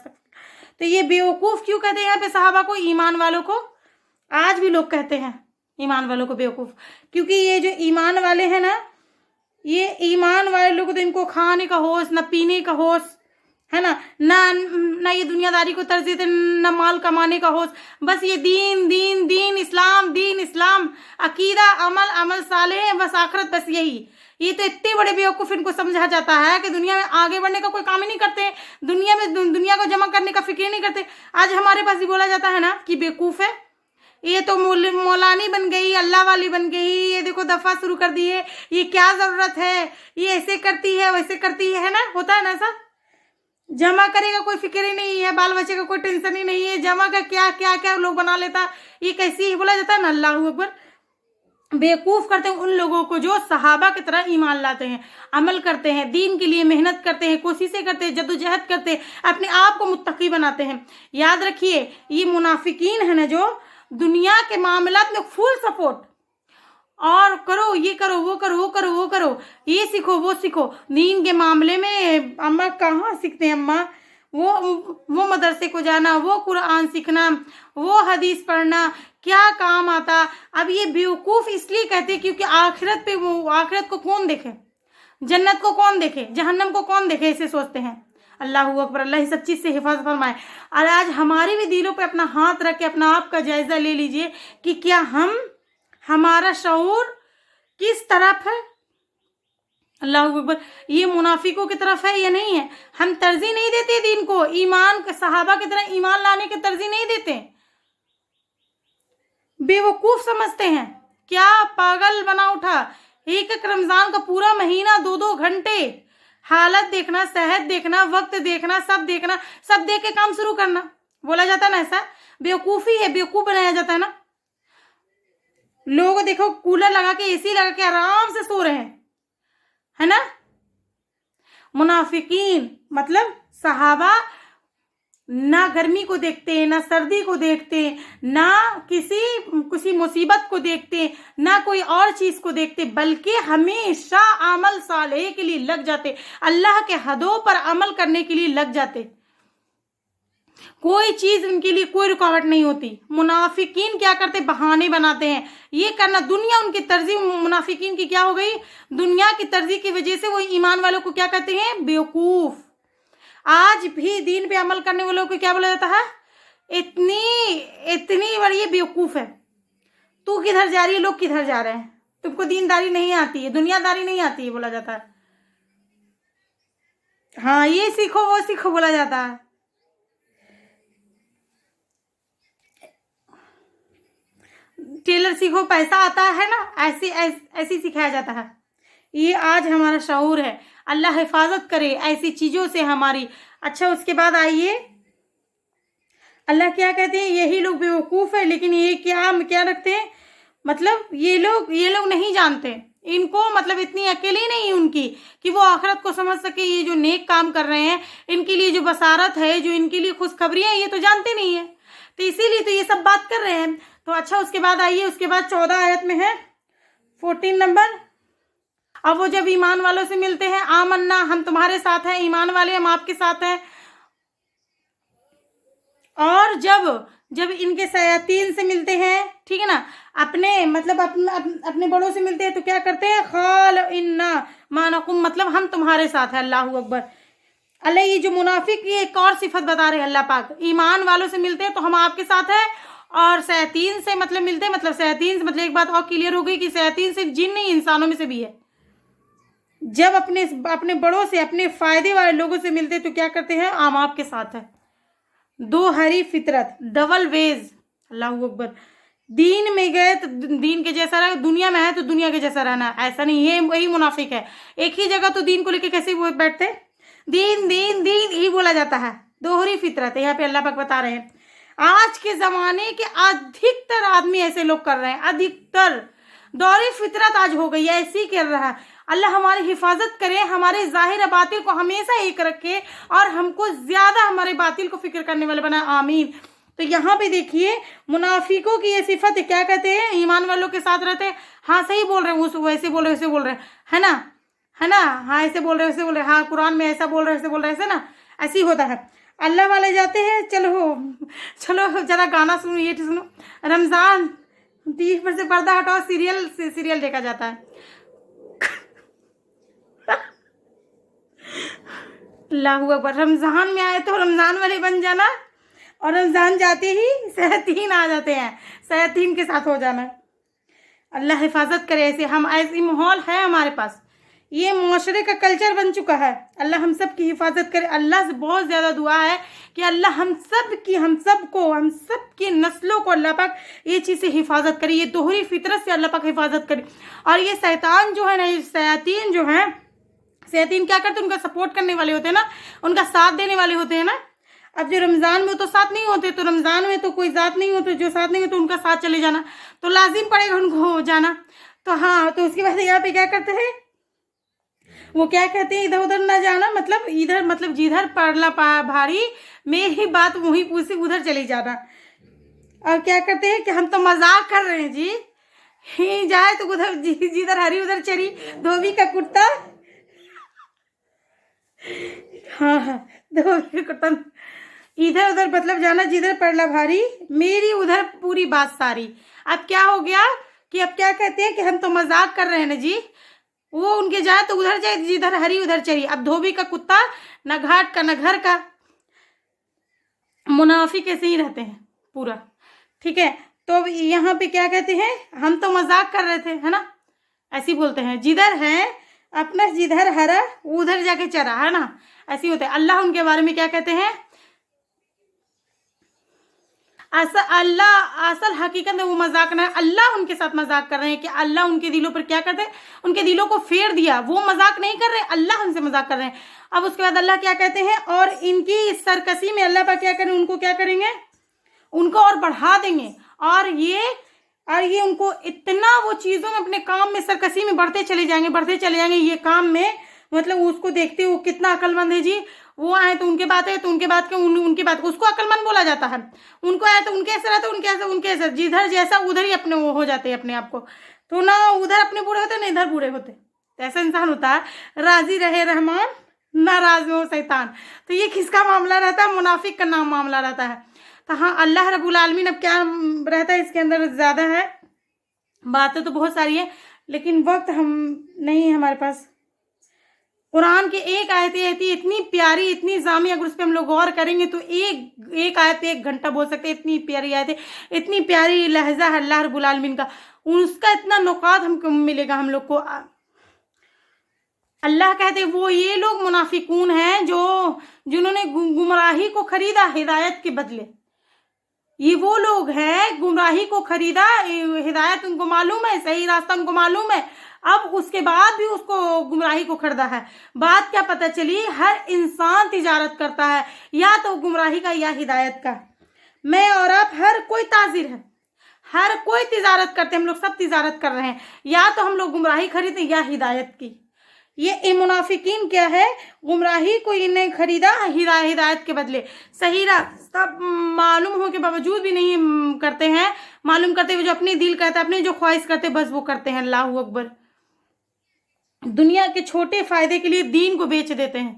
तो ये बेवकूफ़ क्यों कहते हैं यहाँ पे सहाबा को, ईमान वालों को? आज भी लोग कहते हैं ईमान वालों को बेवकूफ़, क्योंकि ये जो ईमान वाले हैं ना, ये ईमान वाले लोग तो इनको खाने का होश, न पीने का होश है ना ये दुनियादारी को तरजीह देते, न माल कमाने का होश, बस ये दीन इस्लाम, अकीदा, अमल सालेह, बस आखिरत, बस यही। ये तो इतने बड़े बेवकूफ़ इनको समझा जाता है कि दुनिया में आगे बढ़ने का कोई काम ही नहीं करते, दुनिया को जमा करने का फिक्र नहीं करते। आज हमारे पास ही बोला जाता है ना कि बेवकूफ़ है, ये तो मौलानी बन गई, अल्लाह वाली बन गई, ये देखो दफा शुरू कर दी है, ये क्या जरूरत है, ये ऐसे करती है वैसे करती है ना, होता है ना ऐसा। जमा करेगा कोई फिक्र ही नहीं है, बाल बच्चे का कोई टेंशन ही नहीं है, जमा का क्या क्या क्या लोग बना लेता, ये कैसी बोला जाता है ना, अल्लाह अकबर। बेवकूफ़ करते हैं उन लोगों को जो सहाबा की तरह ईमान लाते हैं, अमल करते हैं, दीन के लिए मेहनत करते हैं, कोशिशें करते हैं, जद्दोजहद करते हैं, अपने आप को मुत्तकी बनाते हैं। याद रखिए, ये मुनाफिकीन है ना जो दुनिया के मामलात में फुल सपोर्ट, और करो ये करो वो करो वो करो वो करो, ये सीखो वो सीखो, दीन के मामले में अम्मा कहाँ सीखते हैं अम्मा, वो मदरसे को जाना, वो कुरान सीखना, वो हदीस पढ़ना, क्या काम आता। अब ये बेवकूफ़ इसलिए कहते हैं क्योंकि आखिरत को कौन देखे, जन्नत को कौन देखे, जहन्नम को कौन देखे, ऐसे सोचते हैं। अल्लाह अकबर, अल्लाह इस सब चीज़ से हिफाजत फरमाए। और आज हमारे भी दिलों पे अपना हाथ रख के अपना आप का जायज़ा ले लीजिए कि क्या हमारा शऊर किस तरफ है, अल्लाह अकबर, ये मुनाफिकों की तरफ है या नहीं है। हम तरजीह नहीं देते दीन को, ईमान सहाबा की तरह ईमान लाने की तरजीह नहीं देते, बेवकूफ़ समझते हैं। क्या पागल बना उठा, एक एक रमज़ान का पूरा महीना 2-2 घंटे हालत देखना, सेहत देखना, वक्त देखना, सब देखना, सब देख के काम शुरू करना, बोला जाता है ना ऐसा, बेवकूफ़ी है, बेवकूफ़ बनाया जाता है ना। लोग देखो कूलर लगा के, एसी लगा के आराम से सो रहे हैं, है ना। मुनाफिकीन मतलब सहाबा ना गर्मी को देखते, ना सर्दी को देखते, ना किसी मुसीबत को देखते, ना कोई और चीज़ को देखते, बल्कि हमेशा अमल सालेह के लिए लग जाते, अल्लाह के हदों पर अमल करने के लिए लग जाते, कोई चीज़ उनके लिए कोई रुकावट नहीं होती। मुनाफिकीन क्या करते, बहाने बनाते हैं, ये करना, दुनिया उनकी तरजीह मुनाफिकीन की क्या हो गई, दुनिया की तरजीह की वजह से वो ईमान वालों को क्या कहते हैं, बेवकूफ़। आज भी दीन पे अमल करने वालों को क्या बोला जाता है, इतनी बड़ी बेवकूफ़ है, तू किधर जा रही है, लोग किधर जा रहे हैं, तुमको दीनदारी नहीं आती है, दुनियादारी नहीं आती है, बोला जाता है। हाँ, ये सीखो वो सीखो बोला जाता है। टेलर सीखो पैसा आता है ना, ऐसी सिखाया जाता है। ये आज हमारा शऊर है, अल्लाह हिफाजत करे ऐसी चीज़ों से हमारी। अच्छा, उसके बाद आइए, अल्लाह क्या कहते हैं, यही लोग बेवकूफ़ है, लेकिन ये क्या रखते हैं, मतलब ये लोग नहीं जानते इनको, मतलब इतनी अकेली नहीं उनकी कि वो आखिरत को समझ सके। ये जो नेक काम कर रहे हैं, इनके लिए जो बसारत है, जो इनके लिए खुशखबरियाँ, ये तो जानते नहीं है, तो इसीलिए तो ये सब बात कर रहे हैं। तो अच्छा, उसके बाद आइए, उसके बाद 14 आयत में है 14 नंबर। अब वो जब ईमान वालों से मिलते हैं, आमन्ना, हम तुम्हारे साथ हैं, ईमान वाले हम आपके साथ हैं। और जब इनके शयातीन से मिलते हैं, ठीक है ना, अपने बड़ों से मिलते हैं, तो क्या करते हैं, खाल इन्ना मानकुम, मतलब हम तुम्हारे साथ हैं। अल्लाह अकबर। अल्लाह, ये जो मुनाफिक, ये एक और सिफत बता रहे हैं अल्लाह पाक, ईमान वालों से मिलते हैं तो हम आपके साथ हैं, और शयातीन से मतलब मिलते हैं, मतलब शयातीन से मतलब एक बात और क्लियर हो गई कि शयातीन सिर्फ जिन नहीं, इंसानों में से भी है। जब अपने बड़ों से, अपने फायदे वाले लोगों से मिलते तो क्या करते हैं, हम आपके साथ है। दो हरी फितरत, डबल वेज, अल्लाह अकबर। दीन में गए तो दीन के जैसा रहे, दुनिया में है तो दुनिया के जैसा रहना, ऐसा नहीं है। वही मुनाफिक है, एक ही जगह तो दीन को लेके कैसे बैठते, दीन दीन दीन ही बोला जाता है। दोहरी फितरत है, यहाँ पे अल्लाह पाक बता रहे हैं। आज के ज़माने के अधिकतर आदमी ऐसे लोग कर रहे हैं, अधिकतर दोहरी फितरत आज हो गई है, ऐसी कर रहा है। अल्लाह हमारी हिफाजत करे, हमारे जाहिर बातिल को हमेशा एक रखे, और हमको ज़्यादा हमारे बातिल को फिक्र करने वाले बनाए, आमीन। तो यहाँ पे देखिए, मुनाफिकों की ये सिफत क्या कहते हैं, ईमान वालों के साथ रहते हैं। हाँ, सही बोल रहे हैं, वैसे बोल रहे वैसे बोल रहे हैं, है ना, हाँ ऐसे बोल रहे वैसे बोल रहे, हाँ कुरान में ऐसा बोल रहे ऐसे बोल रहे, ऐसे ना, ऐसी होता है। अल्लाह वाले जाते हैं, चलो जरा गाना सुनो, ये सुनो, रमज़ान टीवी पर से पर्दा हटाओ, सीरियल देखा जाता है। अल्लाहू अकबर। रमज़ान में आए तो रमज़ान वाले बन जाना, और रमज़ान जाते ही शयातीन आ जाते हैं, शयातीन के साथ हो जाना। अल्लाह हिफाजत करे, ऐसे माहौल है हमारे पास, ये मुआशरे का कल्चर बन चुका है। अल्लाह हम सब की हिफाजत करे। अल्लाह से बहुत ज़्यादा दुआ है कि अल्लाह हम सब की नस्लों को अल्लाह पाक ये चीज़ से हिफाजत करे, ये दोहरी फितरत से अल्लाह पाक हिफाजत करे। और ये शैतान जो है ना, ये शयातीन जो हैं, शयातीन क्या करते हैं, उनका सपोर्ट करने वाले होते हैं ना, उनका साथ देने वाले होते हैं ना। अब जो रमज़ान में तो साथ नहीं होते, तो रमज़ान में तो कोई साथ नहीं होते, जो साथ नहीं होते उनका साथ चले जाना तो लाजिम पड़ेगा उनको जाना। तो हाँ, तो उसके बाद यहाँ पे क्या करते हैं, वो क्या कहते हैं, इधर उधर ना जाना, मतलब इधर मतलब जिधर पड़ला भारी मेरी बात वहीं पूछे उधर चले जाना। और क्या करते हैं कि हम तो मजाक कर रहे हैं जी, ही जाए तो उधर जिधर हरी उधर चरी, धोबी का कुर्ता। हाँ, धोबी का कुर्ता, इधर उधर मतलब जाना जिधर पड़ला भारी मेरी उधर पूरी बात सारी। अब क्या हो गया कि अब क्या कहते हैं कि हम तो मजाक कर रहे हैं ना जी, वो उनके जाए तो उधर जाए, जिधर हरी उधर चरी। अब धोबी का कुत्ता न घाट का न घर का, मुनाफिक ऐसे ही रहते हैं पूरा, ठीक है। तो यहाँ पे क्या कहते हैं, हम तो मजाक कर रहे थे, है ना, ऐसे ही बोलते हैं, जिधर है अपना जिधर हरा उधर जाके चरा, है ना, ऐसे होते हैं। अल्लाह उनके बारे में क्या कहते हैं, असल हकीकत में वो मजाक ना है, अल्लाह उनके साथ मजाक कर रहे हैं कि अल्लाह उनके दिलों पर क्या करते हैं, उनके दिलों को फेर दिया। वो मजाक नहीं कर रहे, अल्लाह हमसे मजाक कर रहे हैं। अब उसके बाद अल्लाह क्या कहते हैं, और इनकी सरकशी में अल्लाह पाक क्या करें, उनको क्या करेंगे, उनको और बढ़ा देंगे। और ये उनको इतना वो चीज़ों में अपने काम में सरकशी में बढ़ते चले जाएंगे ये काम में, मतलब उसको देखते हो कितना अक्लमंद है जी। वो आए तो उनके बात है, तो उनके बात के उनकी बात उसको अक्लमंद बोला जाता है। उनको आए तो उनके ऐसे रहते, उनके ऐसे जिधर जैसा उधर ही अपने वो हो जाते हैं अपने आप को। तो ना उधर अपने बुरे होते ना इधर बुरे होते, तो ऐसा इंसान होता है। राजी रहे रहमान, नाराज में हो शैतान। तो ये किसका मामला रहता है, मुनाफिक का नाम मामला रहता है। तो हाँ, अल्लाह रब्बुल आलमीन, अब क्या रहता है इसके अंदर, ज़्यादा है बातें तो बहुत सारी है, लेकिन वक्त हम नहीं हमारे पास। कुरान की एक आयत ऐसी इतनी प्यारी, इतनी जामी, अगर उस पर हम लोग गौर करेंगे तो एक आयत 1 घंटा बोल सकते हैं। इतनी प्यारी आयत है, इतनी प्यारी लहजा है अल्लाह रब्बुल आलमीन का, उसका इतना नुकात हमको मिलेगा हम लोग को। अल्लाह कहते वो ये लोग मुनाफिकून हैं जिन्होंने गुमराही को खरीदा हिदायत के बदले। ये वो लोग हैं, गुमराही को खरीदा, हिदायत उनको मालूम है, सही रास्ता उनको मालूम है, अब उसके बाद भी उसको गुमराही को खरीदा है। बात क्या पता चली, हर इंसान तिजारत करता है, या तो गुमराही का या हिदायत का। मैं और आप हर कोई ताजिर है, हर कोई तिजारत करते हैं, हम लोग सब तिजारत कर रहे हैं, या तो हम लोग गुमराही खरीदे या हिदायत की। ये मुनाफिकीन क्या है, गुमराही को इन्हें खरीदा हिदायत के बदले, सही रास्ता मालूम हो के बावजूद भी नहीं करते हैं। मालूम करते हुए जो अपने दिल कहता है, अपने जो ख्वाहिश करते बस वो करते हैं। अल्लाह अकबर। दुनिया के छोटे फायदे के लिए दीन को बेच देते हैं,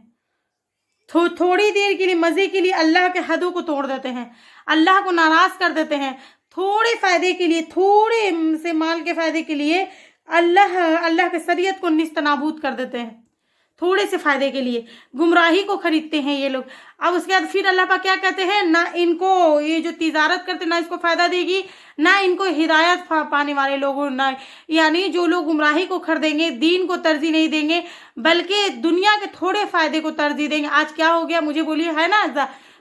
थोड़ी देर के लिए मजे के लिए अल्लाह के हदों को तोड़ देते हैं, अल्लाह को नाराज कर देते हैं। थोड़े फायदे के लिए, थोड़े से माल के फायदे के लिए अल्लाह के शरीयत को निस्तनाबूद कर देते हैं, थोड़े से फायदे के लिए गुमराही को खरीदते हैं ये लोग। अब उसके बाद फिर अल्लाह पाक क्या कहते हैं, ना इनको ये जो तिजारत करते ना इसको फायदा देगी, ना इनको हिदायत पाने वाले लोगों, ना यानी जो लोग गुमराही को खरीदेंगे, दीन को तरजीह नहीं देंगे, बल्कि दुनिया के थोड़े फायदे को तरजीह देंगे। आज क्या हो गया मुझे बोलिए, है ना,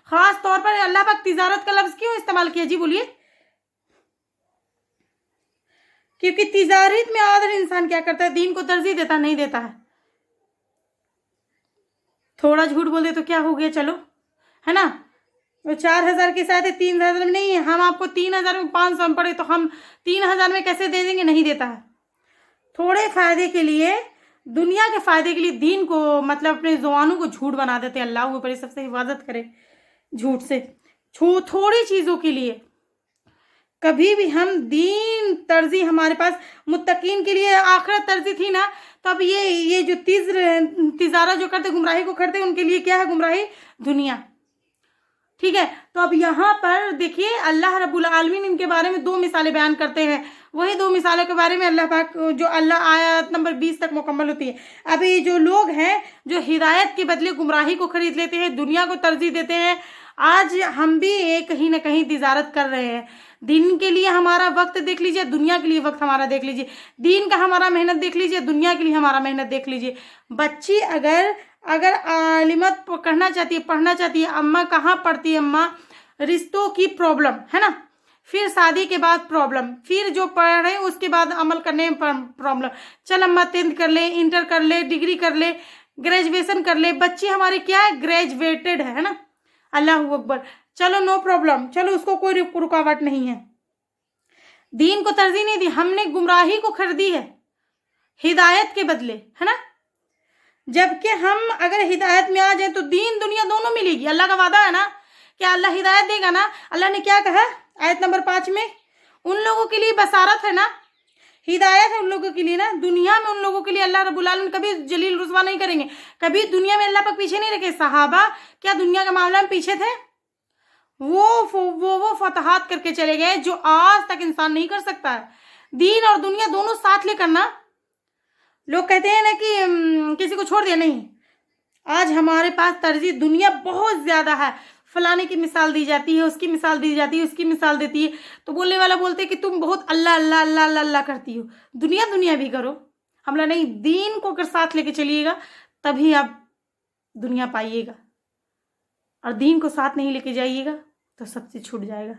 खास तौर पर अल्लाह पाक तिजारत का लफ्ज क्यों इस्तेमाल किया जी, बोलिए। क्योंकि तिजारत में आदर इंसान क्या करता है, दीन को तरजीह देता नहीं देता है। थोड़ा झूठ बोल दे तो क्या हो गया, चलो, है ना, वो 4000 के साथ है, 3000 में नहीं है, हम आपको 3000 में 500 में पड़े तो हम 3000 में कैसे दे देंगे, नहीं देता है। थोड़े फायदे के लिए, दुनिया के फायदे के लिए दीन को मतलब अपने जुबानों को झूठ बना देते हैं। अल्लाह ऊपर सबसे हिफाजत करे झूठ से। थोड़ी चीज़ों के लिए कभी भी हम दीन तरजीह, हमारे पास मुत्तकीन के लिए आखिरत तरजीह थी ना, तब ये जो तिजारा जो करते गुमराही को करते, उनके लिए क्या है गुमराही, दुनिया। ठीक है। तो अब यहाँ पर देखिए अल्लाह रब्बुल आलमीन इनके बारे में 2 मिसालें बयान करते हैं। वही 2 मिसालों के बारे में अल्लाह पाक जो अल्लाह आयत नंबर 20 तक मुकम्मल होती है। अभी जो लोग हैं जो हिदायत के बदले गुमराही को खरीद लेते हैं, दुनिया को तरजीह देते हैं, आज हम भी कहीं ना कहीं तिजारत कर रहे हैं। दिन के लिए हमारा वक्त देख लीजिए, दुनिया के लिए वक्त हमारा देख लीजिए। दिन का हमारा मेहनत देख लीजिए, दुनिया के लिए हमारा मेहनत देख लीजिए। बच्ची अगर आलिमत करना चाहती है, पढ़ना चाहती है, अम्मा कहाँ पढ़ती है? अम्मा रिश्तों की प्रॉब्लम है ना, फिर शादी के बाद प्रॉब्लम, फिर जो पढ़ रहे हैं उसके बाद अमल करने में प्रॉब्लम। चल अम्मा 10th कर ले, इंटर कर ले, डिग्री कर ले, ग्रेजुएशन कर ले। बच्ची हमारी क्या है? ग्रेजुएटेड है ना। अल्लाह अकबर। चलो नो प्रॉब्लम, चलो उसको कोई रुकावट नहीं है। दीन को तरजीह नहीं दी, हमने गुमराही को खरीदी है हिदायत के बदले, है ना। जबकि हम अगर हिदायत में आ जाए तो दीन दुनिया दोनों मिलेगी। अल्लाह का वादा है ना, क्या अल्लाह हिदायत देगा ना। अल्लाह ने क्या कहा आयत नंबर 5 में? उन लोगों के लिए बसारत है ना, हिदायत है उन लोगों के लिए ना। दुनिया में उन लोगों के लिए अल्लाह रब्बुल आलमीन कभी जलील रुस्वा नहीं करेंगे, कभी दुनिया में अल्लाह पाक पीछे नहीं रखे। सहाबा क्या दुनिया के मामला में पीछे थे? वो फतहात करके चले गए जो आज तक इंसान नहीं कर सकता है। दीन और दुनिया दोनों साथ ले करना। लोग कहते हैं ना कि किसी को छोड़ दिया, नहीं। आज हमारे पास तरजीह दुनिया बहुत ज्यादा है। फलाने की मिसाल दी जाती है, उसकी मिसाल दी जाती है, उसकी मिसाल देती है, तो बोलने वाला बोलते हैं कि तुम बहुत अल्लाह अल्लाह अल्लाह अल्लाह अल्लाह करती हो। दुनिया भी करो, हमला नहीं। दीन को अगर साथ लेके चलिएगा तभी आप दुनिया पाइएगा, और दीन को साथ नहीं लेके जाइएगा तो सबसे छूट जाएगा।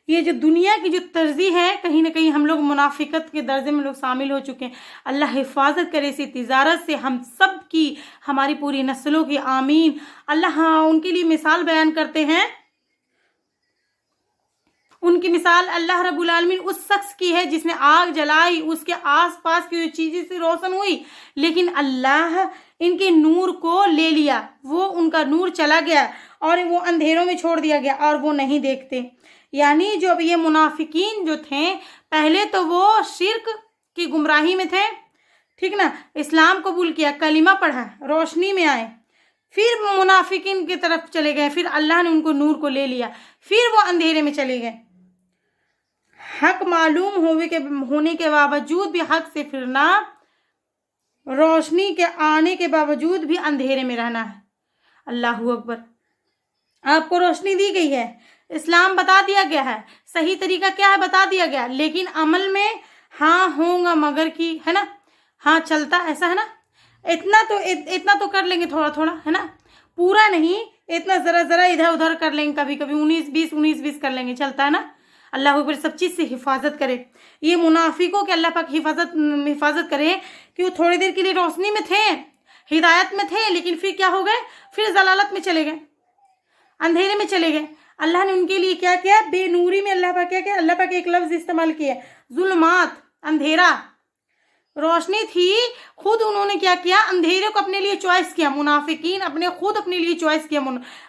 ये जो दुनिया की जो तरजीह है, कहीं ना कहीं हम लोग मुनाफिकत के दर्जे में लोग शामिल हो चुके हैं। अल्लाह हिफाजत करे इसी तिजारत से हम सब की, हमारी पूरी नस्लों की, आमीन। अल्लाह उनके लिए मिसाल बयान करते हैं। उनकी मिसाल अल्लाह रब्बुल आलमीन उस शख्स की है जिसने आग जलाई, उसके आसपास की चीजें से रोशन हुई, लेकिन अल्लाह इनके नूर को ले लिया, वो उनका नूर चला गया और वो अंधेरों में छोड़ दिया गया और वो नहीं देखते। यानी जो अब ये मुनाफिकीन जो थे, पहले तो वो शिर्क की गुमराही में थे, ठीक ना, इस्लाम कबूल किया, कलिमा पढ़ा, रोशनी में आए, फिर मुनाफिकीन की तरफ चले गए, फिर अल्लाह ने उनको नूर को ले लिया, फिर वो अंधेरे में चले गए। हक मालूम होने के बावजूद भी हक से फिरना, रोशनी के आने के बावजूद भी अंधेरे में रहना है। अल्लाह अकबर। आपको रोशनी दी गई है, इस्लाम बता दिया गया है, सही तरीका क्या है बता दिया गया, लेकिन अमल में हाँ होगा मगर की, है ना, हाँ चलता ऐसा है ना। इतना तो कर लेंगे थोड़ा थोड़ा, है ना, पूरा नहीं, इतना जरा जरा इधर उधर कर लेंगे, कभी कभी 19-20 कर लेंगे, चलता है ना। अल्लाह ऊपर सब चीज़ से हिफाजत करे। ये मुनाफिकों के अल्लाह पाक हिफाजत करे कि वो थोड़ी देर के लिए रोशनी में थे, हिदायत में थे, लेकिन फिर क्या हो गए? फिर जलालत में चले गए, अंधेरे में चले गए। अल्लाह ने उनके लिए क्या किया? बेनूरी में अल्लाह पाक क्या किया? अल्लाह पाक एक लफ्ज इस्तेमाल किया, जुल्मात, अंधेरा। रोशनी थी, खुद उन्होंने क्या किया? अंधेरे को अपने लिए चॉइस किया। मुनाफिकीन खुद अपने लिए चॉइस किया,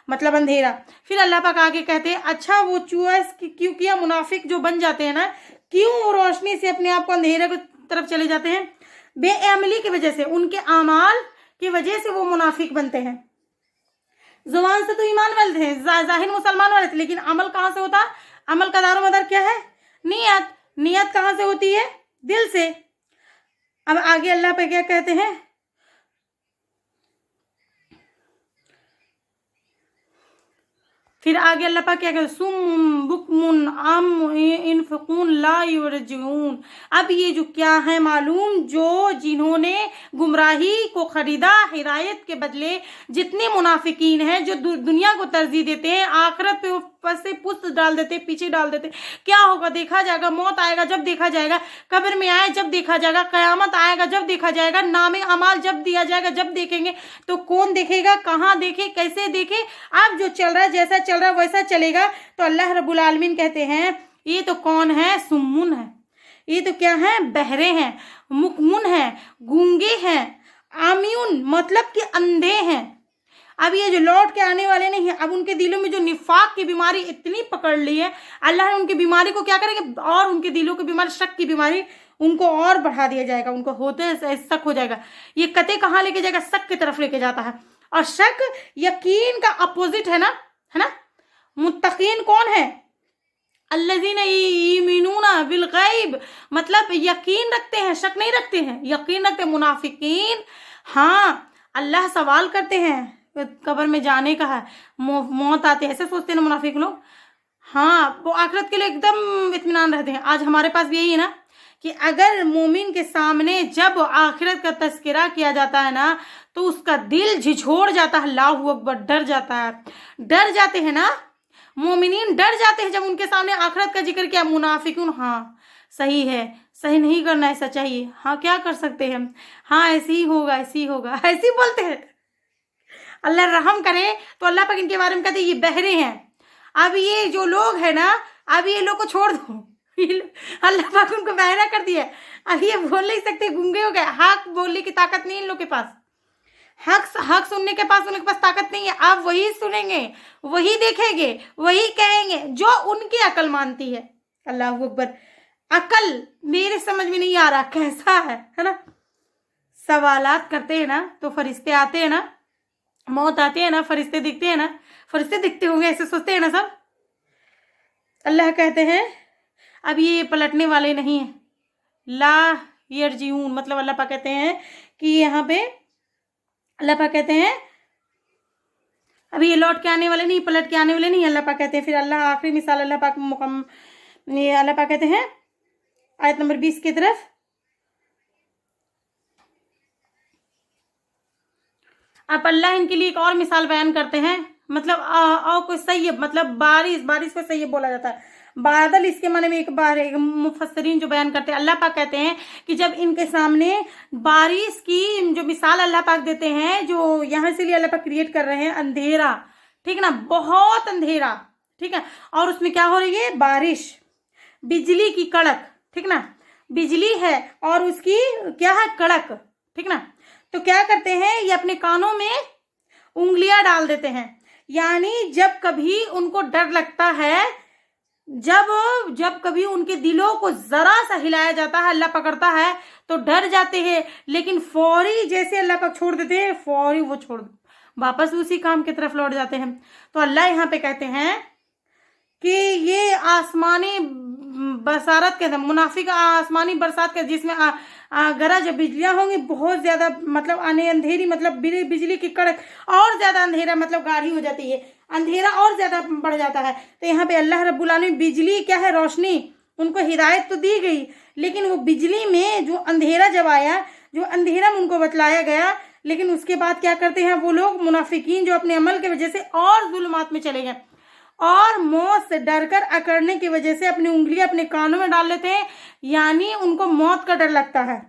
मतलब अंधेरा। फिर अल्लाह पाक आगे कहते हैं, अच्छा वो चॉइस क्यों किया? मुनाफिक जो बन जाते हैं ना, क्यों वो रोशनी से अपने आप को अंधेरे की तरफ चले जाते हैं? बेअमली की वजह से, उनके अमाल की वजह से वो मुनाफिक बनते हैं। जुबान से तो ईमान वाले थे, जाहिर मुसलमान वाले थे, लेकिन अमल कहाँ से होता? अमल का दारोमदार क्या है? नियत कहाँ से होती है? दिल से। अब आगे अल्लाह पे क्या कहते हैं? फिर आगे अल्लाह पाक क्या कहते हैं? सुम बुकमुन आम इनफकून ला युरजून। अब ये जो क्या है मालूम, जो जिन्होंने गुमराही को खरीदा हिदायत के बदले, जितने मुनाफिकीन हैं जो दुनिया को तरजीह देते हैं, आखिरत पे ऊपर से पुष्ट डाल देते, पीछे डाल देते। क्या होगा? देखा जाएगा, मौत आएगा जब देखा जाएगा, कब्र में आए जब देखा जाएगा, कयामत आएगा जब देखा जाएगा, नामे अमाल जब दिया जाएगा जब देखेंगे। तो कौन देखेगा? कहाँ देखे? कैसे देखे? अब जो चल रहा है, जैसा चल रहा है वैसा चलेगा। तो अल्लाह रब्बुल आलमीन कहते हैं ये तो कौन है? सुम्मुन है। ये तो क्या है? बहरे हैं, मुकमुन है, गूंगे हैं, आमियुन मतलब कि अंधे हैं। अब ये जो लौट के आने वाले नहीं है, अब उनके दिलों में जो निफाक की बीमारी इतनी पकड़ ली है, अल्लाह ने उनकी बीमारी को क्या करेंगे? और उनके दिलों की बीमारी, शक की बीमारी, उनको और बढ़ा दिया जाएगा, उनको होते हैं शक हो जाएगा। ये कते कहाँ लेके जाएगा? शक की तरफ लेके जाता है। और शक यकीन का अपोजिट है ना। मुत्तकीन कौन है? अल्लज़ीना युमिनूना बिल गैब, मतलब यकीन रखते हैं, शक नहीं रखते हैं, यकीन रखते हैं। मुनाफिकीन, हाँ अल्लाह सवाल करते हैं कब्र में जाने का है, मौत आती है, ऐसे सोचते हैं ना मुनाफिक लोग। हाँ, वो आखिरत के लिए एकदम इत्मीनान रहते हैं। आज हमारे पास भी यही है ना कि अगर मोमिन के सामने जब आखिरत का तस्करा किया जाता है ना तो उसका दिल झिझोड़ जाता है, अल्लाहू अकबर, डर जाता है, डर जाते हैं ना। मोमिनीन डर जाते हैं जब उनके सामने आखिरत का जिक्र किया। मुनाफिकुन, हाँ सही है, सही नहीं करना ऐसा चाहिए, हाँ क्या कर सकते हैं, हाँ ऐसे ही होगा, ऐसे ही होगा, ऐसे ही बोलते हैं। अल्लाह रहम करे तो अल्लाह पाक इनके बारे में कहते हैं ये बहरे हैं। अब ये जो लोग हैं ना, अब ये लोग को छोड़ दो, अल्लाह पाक उनको बहरा कर दिया। अब ये बोल नहीं सकते, गूंगे हो गए, हक बोलने की ताकत नहीं इन लोग के पास, हक सुनने के पास उनके पास ताकत नहीं है। आप वही सुनेंगे, वही देखेंगे, वही कहेंगे जो उनकी अकल मानती है। अल्लाह अकबर। अकल मेरे समझ में नहीं आ रहा कैसा है ना। सवालात करते हैं ना तो फरिश्ते आते हैं ना, मौत आती है ना, फरिश्ते दिखते हैं ना, फरिश्ते दिखते होंगे ऐसे सोचते हैं ना सब। अल्लाह कहते हैं अब ये पलटने वाले नहीं है, ला यरजीऊन, मतलब अल्लाह पाक कहते हैं कि यहाँ पे अल्लाह पाक कहते हैं अभी ये लौट के आने वाले नहीं, पलट के आने वाले नहीं, अल्लाह पाक कहते हैं। फिर अल्लाह आखिरी मिसाल अल्लाह पाक अल्लाह पाक कहते हैं आयत नंबर 20 की तरफ, अब अल्लाह इनके लिए एक और मिसाल बयान करते हैं। मतलब और कोई सैयब, मतलब बारिश को सैयब बोला जाता है। बादल इसके माने में एक बार एक मुफस्सरीन जो बयान करते हैं, अल्लाह पाक कहते हैं कि जब इनके सामने बारिश की जो मिसाल अल्लाह पाक देते हैं, जो यहाँ से लिए अल्लाह पाक क्रिएट कर रहे हैं अंधेरा, ठीक ना, बहुत अंधेरा, ठीक है, और उसमें क्या हो रही है, बारिश, बिजली की कड़क, ठीक ना, बिजली है और उसकी क्या है, कड़क, ठीक ना। तो क्या करते हैं, ये अपने कानों में उंगलियां डाल देते हैं, यानी जब कभी उनको डर लगता है, जब कभी उनके दिलों को जरा सा हिलाया जाता है, अल्लाह पकड़ता है तो डर जाते हैं, लेकिन फौरी जैसे अल्लाह पाक छोड़ देते हैं, फौरी वो छोड़ वापस उसी काम की तरफ लौट जाते हैं। तो अल्लाह यहाँ पे कहते हैं कि ये आसमानी बरसात के मुनाफिक आसमानी बरसात के जिसमें गरज बिजलियां होंगी बहुत ज्यादा, मतलब आने अंधेरी, मतलब बिजली की कड़क, और ज्यादा अंधेरा, मतलब गाढ़ी हो जाती है, अंधेरा और ज्यादा बढ़ जाता है। तो यहाँ पे अल्लाह रब्बुल आलमीन, बिजली क्या है, रोशनी, उनको हिदायत तो दी गई, लेकिन वो बिजली में जो अंधेरा जब आया, जो अंधेरा में उनको बतलाया गया, लेकिन उसके बाद क्या करते हैं वो लोग मुनाफिकीन, जो अपने अमल की वजह से और जुल्मात में चले गए और मौत से डरकर अकड़ने की वजह से अपनी उंगलियां अपने कानों में डाल लेते हैं, यानी उनको मौत का डर लगता है।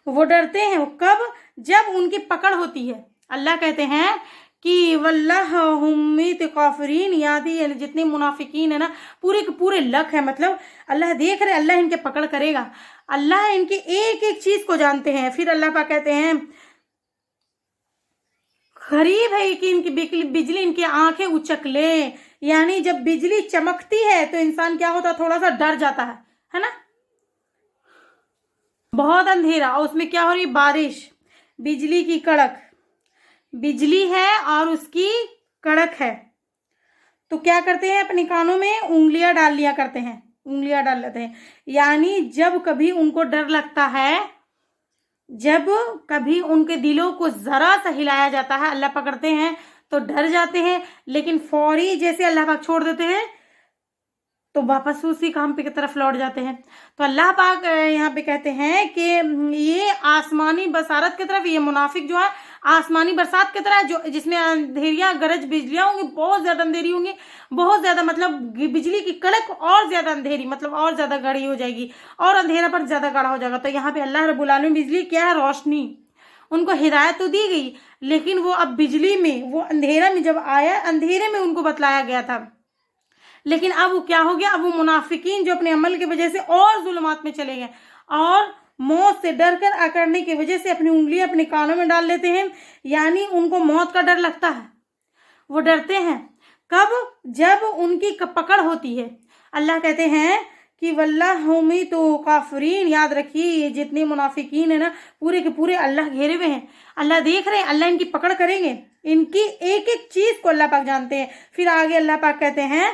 वो डरते हैं कब, जब उनकी पकड़ होती है। अल्लाह कहते हैं कि वल्लाहुम्मित काफरीन, यादी जितने मुनाफिकीन है ना, पूरे के पूरे लक है, मतलब अल्लाह देख रहे, अल्लाह इनके पकड़ करेगा, अल्लाह इनकी एक एक चीज को जानते हैं। फिर अल्लाह पाक कहते हैं गरीब है कि इनकी बिजली इनकी आंखें उचक ले, यानी जब बिजली चमकती है तो इंसान क्या होता है, थोड़ा सा डर जाता है ना। बहुत अंधेरा और उसमें क्या हो रही, बारिश, बिजली की कड़क, बिजली है और उसकी कड़क है, तो क्या करते हैं, अपने कानों में उंगलियां डाल लिया करते हैं, उंगलियां डाल लेते हैं, यानी जब कभी उनको डर लगता है, जब कभी उनके दिलों को जरा सा हिलाया जाता है, अल्लाह पकड़ते हैं तो डर जाते हैं, लेकिन फौरी जैसे अल्लाह पाक छोड़ देते हैं तो वापस उसी काम पे की तरफ लौट जाते हैं। तो अल्लाह पाक यहाँ पे कहते हैं कि ये आसमानी बसारत की तरफ, ये मुनाफिक जो है आसमानी बरसात की तरह, जो जिसमें अंधेरियां गरज बिजलियां होंगी, बहुत ज्यादा अंधेरी होंगी, बहुत ज्यादा, मतलब बिजली की कड़क और ज्यादा अंधेरी, मतलब और ज्यादा गाढ़ी हो जाएगी और अंधेरा पर ज्यादा गाढ़ा हो जाएगा। तो यहाँ पे अल्लाह रब्बुल आलमीन, बिजली क्या है, रोशनी, उनको हिदायत तो दी गई, लेकिन वो अब बिजली में, वो अंधेरा में जब आया, अंधेरे में उनको बतलाया गया था, लेकिन अब वो क्या हो गया, अब वो मुनाफिकीन जो अपने अमल की वजह से और जुल्मात में चले गए और मौत से डर कर अकड़ने की वजह से अपनी उंगलियां अपने कानों में डाल लेते हैं, यानी उनको मौत का डर लगता है, वो डरते हैं कब, जब उनकी पकड़ होती है। अल्लाह कहते हैं कि वल्लाहुमी तो काफरीन, याद रखिए ये जितने मुनाफिकीन है ना पूरे के पूरे अल्लाह घेरे हुए हैं, अल्लाह देख रहे हैं, अल्लाह इनकी पकड़ करेंगे, इनकी एक एक चीज को अल्लाह पाक जानते हैं। फिर आगे अल्लाह पाक कहते हैं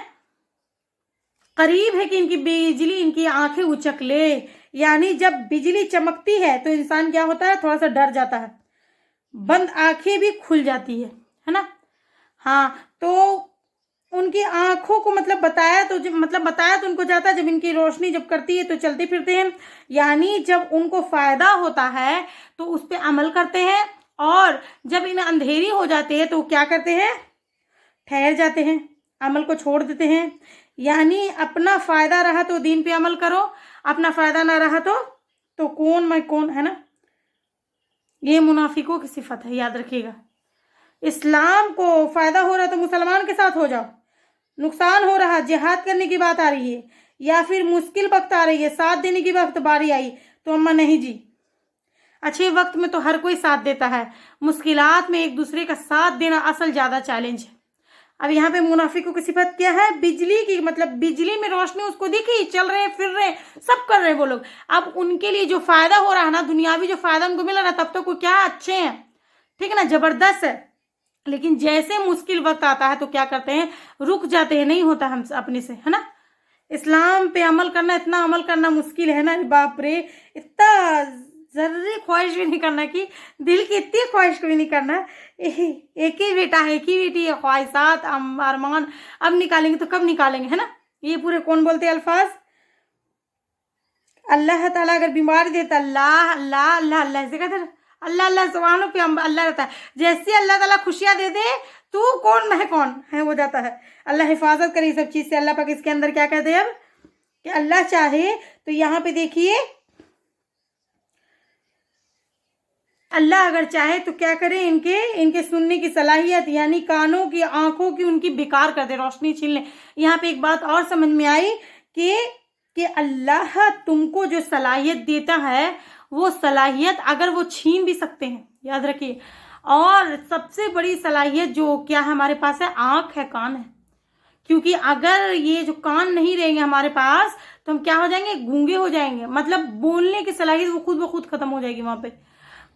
करीब है कि इनकी बिजली इनकी आंखें उचक ले, यानी जब बिजली चमकती है तो इंसान क्या होता है, थोड़ा सा डर जाता है, बंद आंखें भी खुल जाती है ना। हाँ, तो उनकी आंखों को मतलब बताया तो उनको जाता है, जब इनकी रोशनी जब करती है तो चलते फिरते हैं, यानी जब उनको फायदा होता है तो उस पर अमल करते हैं, और जब इन्हें अंधेरी हो जाती है तो क्या करते हैं, ठहर जाते हैं, अमल को छोड़ देते हैं। यानी अपना फायदा रहा तो दीन पे अमल करो, अपना फायदा ना रहा तो कौन मैं कौन, है ना। ये मुनाफिकों की सिफत है, याद रखिएगा। इस्लाम को फायदा हो रहा तो मुसलमान के साथ हो जाओ, नुकसान हो रहा, जिहाद करने की बात आ रही है या फिर मुश्किल वक्त आ रही है, साथ देने की वक्त बारी आई तो अम्मा नहीं जी। अच्छे वक्त में तो हर कोई साथ देता है, मुश्किलात में एक दूसरे का साथ देना असल ज्यादा चैलेंज है। अब यहाँ पे मुनाफिकों की सिफत क्या है, बिजली की, मतलब बिजली में रोशनी उसको दिखी, चल रहे हैं, फिर रहे हैं, सब कर रहे हैं वो लोग। अब उनके लिए जो फायदा हो रहा है ना, दुनियावी जो फायदा उनको मिल रहा है, तब तो कोई क्या अच्छे हैं, ठीक है ना, जबरदस्त है। लेकिन जैसे मुश्किल वक्त आता है तो क्या करते हैं, रुक जाते हैं, नहीं होता हम अपने से, है ना। इस्लाम पे अमल करना, इतना अमल करना मुश्किल है ना, बाप रे, इतना जरूरी ख्वाहिश भी नहीं करना, कि दिल की इतनी ख्वाहिश भी नहीं करना। एक ही बेटा है, एक ही बेटी है, ख्वाहिशात अरमान अब निकालेंगे तो कब निकालेंगे, है ना। ये पूरे कौन बोलते हैं अल्फाज, अल्लाह ताला अगर बीमारी देता, अल्लाह अल्लाह अल्लाह अल्लाह, ऐसे कहते हैं, अल्लाह अल्लाह सुभान पे अल्लाह रहता है। जैसे अल्लाह ताला खुशियां दे दे तो कौन मैं कौन है हो जाता है। अल्लाह हिफाजत करे सब चीज से। अल्लाह पाक इसके अंदर क्या कहते हैं अब, कि अल्लाह चाहे तो यहाँ पे देखिए, अल्लाह अगर चाहे तो क्या करे, इनके सुनने की सलाहियत, यानी कानों की, आंखों की, उनकी बेकार कर दे, रोशनी छीन ले। यहाँ पे एक बात और समझ में आई कि अल्लाह तुमको जो सलाहियत देता है वो सलाहियत अगर वो छीन भी सकते हैं, याद रखिए। और सबसे बड़ी सलाहियत जो क्या हमारे पास है, आंख है, कान है। क्योंकि अगर ये जो कान नहीं रहेंगे हमारे पास तो हम क्या हो जाएंगे, गूंगे हो जाएंगे, मतलब बोलने की सलाहियत वो खुद ब खुद खत्म हो जाएगी वहां पे।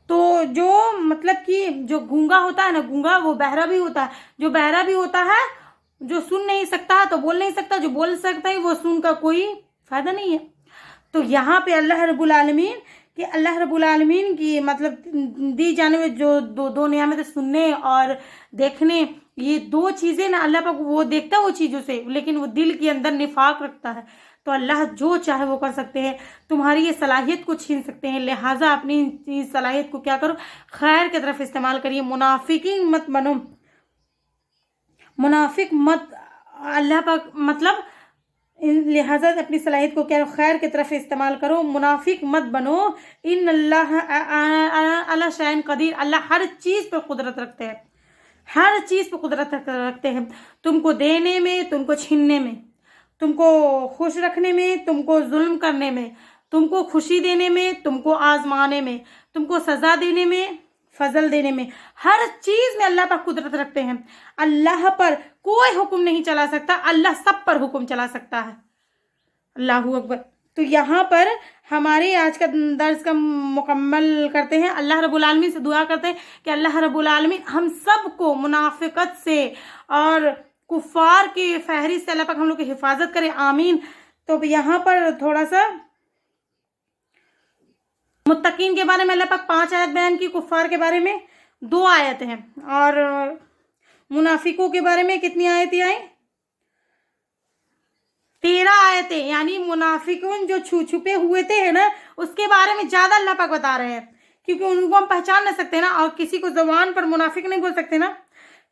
तो जो मतलब कि जो गूंगा होता है ना, गूंगा वो बहरा भी होता है, जो बहरा भी होता है, जो सुन नहीं सकता तो बोल नहीं सकता, जो बोल सकता है वो सुन का कोई फायदा नहीं है। तो यहाँ पे अल्लाह रब्बुल आलमीन की मतलब दी जाने में जो दो नियामतें, सुनने और देखने, ये दो चीजें ना, अल्लाह पाक वो देखता है वो चीजों से, लेकिन वो दिल के अंदर निफाक रखता है। तो अल्लाह जो चाहे वो कर सकते हैं, तुम्हारी ये सलाहियत को छीन सकते हैं। लिहाजा अपनी इस सलाहियत को क्या करो, खैर की तरफ इस्तेमाल करिए, मुनाफिकीन मत बनो, मुनाफिक मत, अल्लाह पाक मतलब लिहाजा अपनी सलाहियत को क्या, खैर की तरफ इस्तेमाल करो, मुनाफिक मत बनो। इन अल्लाह शैन कदीर, अल्लाह हर चीज पर कुदरत रखते हैं, हर चीज पर कुदरत रखते हैं, तुमको देने में, तुमको छीनने में, तुमको खुश रखने में, तुमको जुल्म करने में, तुमको खुशी देने में, तुमको आजमाने में, तुमको सजा देने में, फजल देने में, हर चीज में अल्लाह पर कुदरत रखते हैं। अल्लाह पर कोई हुक्म नहीं चला सकता, अल्लाह सब पर हुक्म चला सकता है। अल्लाहू अकबर। तो यहाँ पर हमारे आज का दर्स का मुकम्मल करते हैं। अल्लाह रब्बुल आलमीन से दुआ करते हैं कि अल्लाह रब्बुल आलमीन हम सब को मुनाफिकत से और कुफार की फहरिस्त से अल्लाह पाक हम लोग की हिफाजत करे, आमीन। तो यहाँ पर थोड़ा सा मुत्तकीन के बारे में अल्लाह पाक 5 आयत बयान की, कुफार के बारे में 2 आयत हैं, और मुनाफिकों के बारे में कितनी आयतें आई, 13 आयतें। यानी मुनाफिकून जो छुपे हुए थे है ना, उसके बारे में ज्यादा अल्लाह पाक बता रहे हैं, क्योंकि उनको हम पहचान नहीं सकते ना, और किसी को जबान पर मुनाफिक नहीं बोल सकते ना,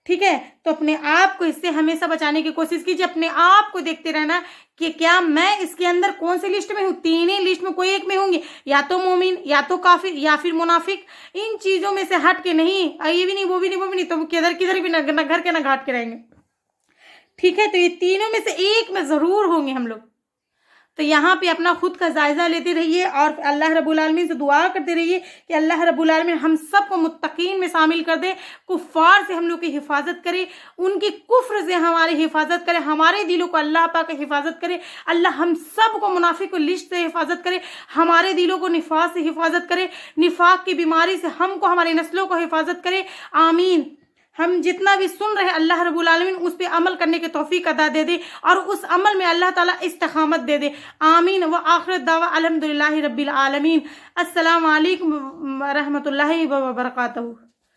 ठीक है। तो अपने आप को इससे हमेशा बचाने की कोशिश कीजिए, अपने आप को देखते रहना कि क्या मैं इसके अंदर कौन सी लिस्ट में हूँ, 3 ही लिस्ट में कोई एक में होंगी, या तो मोमिन, या तो काफिर, या फिर मुनाफिक। इन चीजों में से हट के नहीं, ये भी नहीं, वो भी नहीं, वो भी नहीं, तो किधर भी न घर के ना घाट के रहेंगे, ठीक है। तो ये तीनों में से एक में जरूर होंगे हम लोग। تو یہاں پہ اپنا خود کا جائزہ لیتے رہیے اور اللہ رب العالمین سے دعا کرتے رہیے کہ اللہ رب العالمین ہم سب کو متقین میں شامل کر دے، کفار سے ہم لوگ کی حفاظت کرے، ان کی کفر سے ہماری حفاظت کرے، ہمارے دلوں کو اللہ پاک حفاظت کرے، اللہ ہم سب کو منافق و لشت سے حفاظت کرے، ہمارے دلوں کو نفاق سے حفاظت کرے، نفاق کی بیماری سے ہم کو ہماری نسلوں کو حفاظت کرے، آمین۔ ہم جتنا بھی سن رہے ہیں اللہ رب العالمین اس پہ عمل کرنے کی توفیق عطا دے دے اور اس عمل میں اللہ تعالیٰ استقامت دے دے، آمین۔ وآخر دعویٰ الحمدللہ رب العالمین۔ السلام علیکم ورحمۃ اللہ وبرکاتہ۔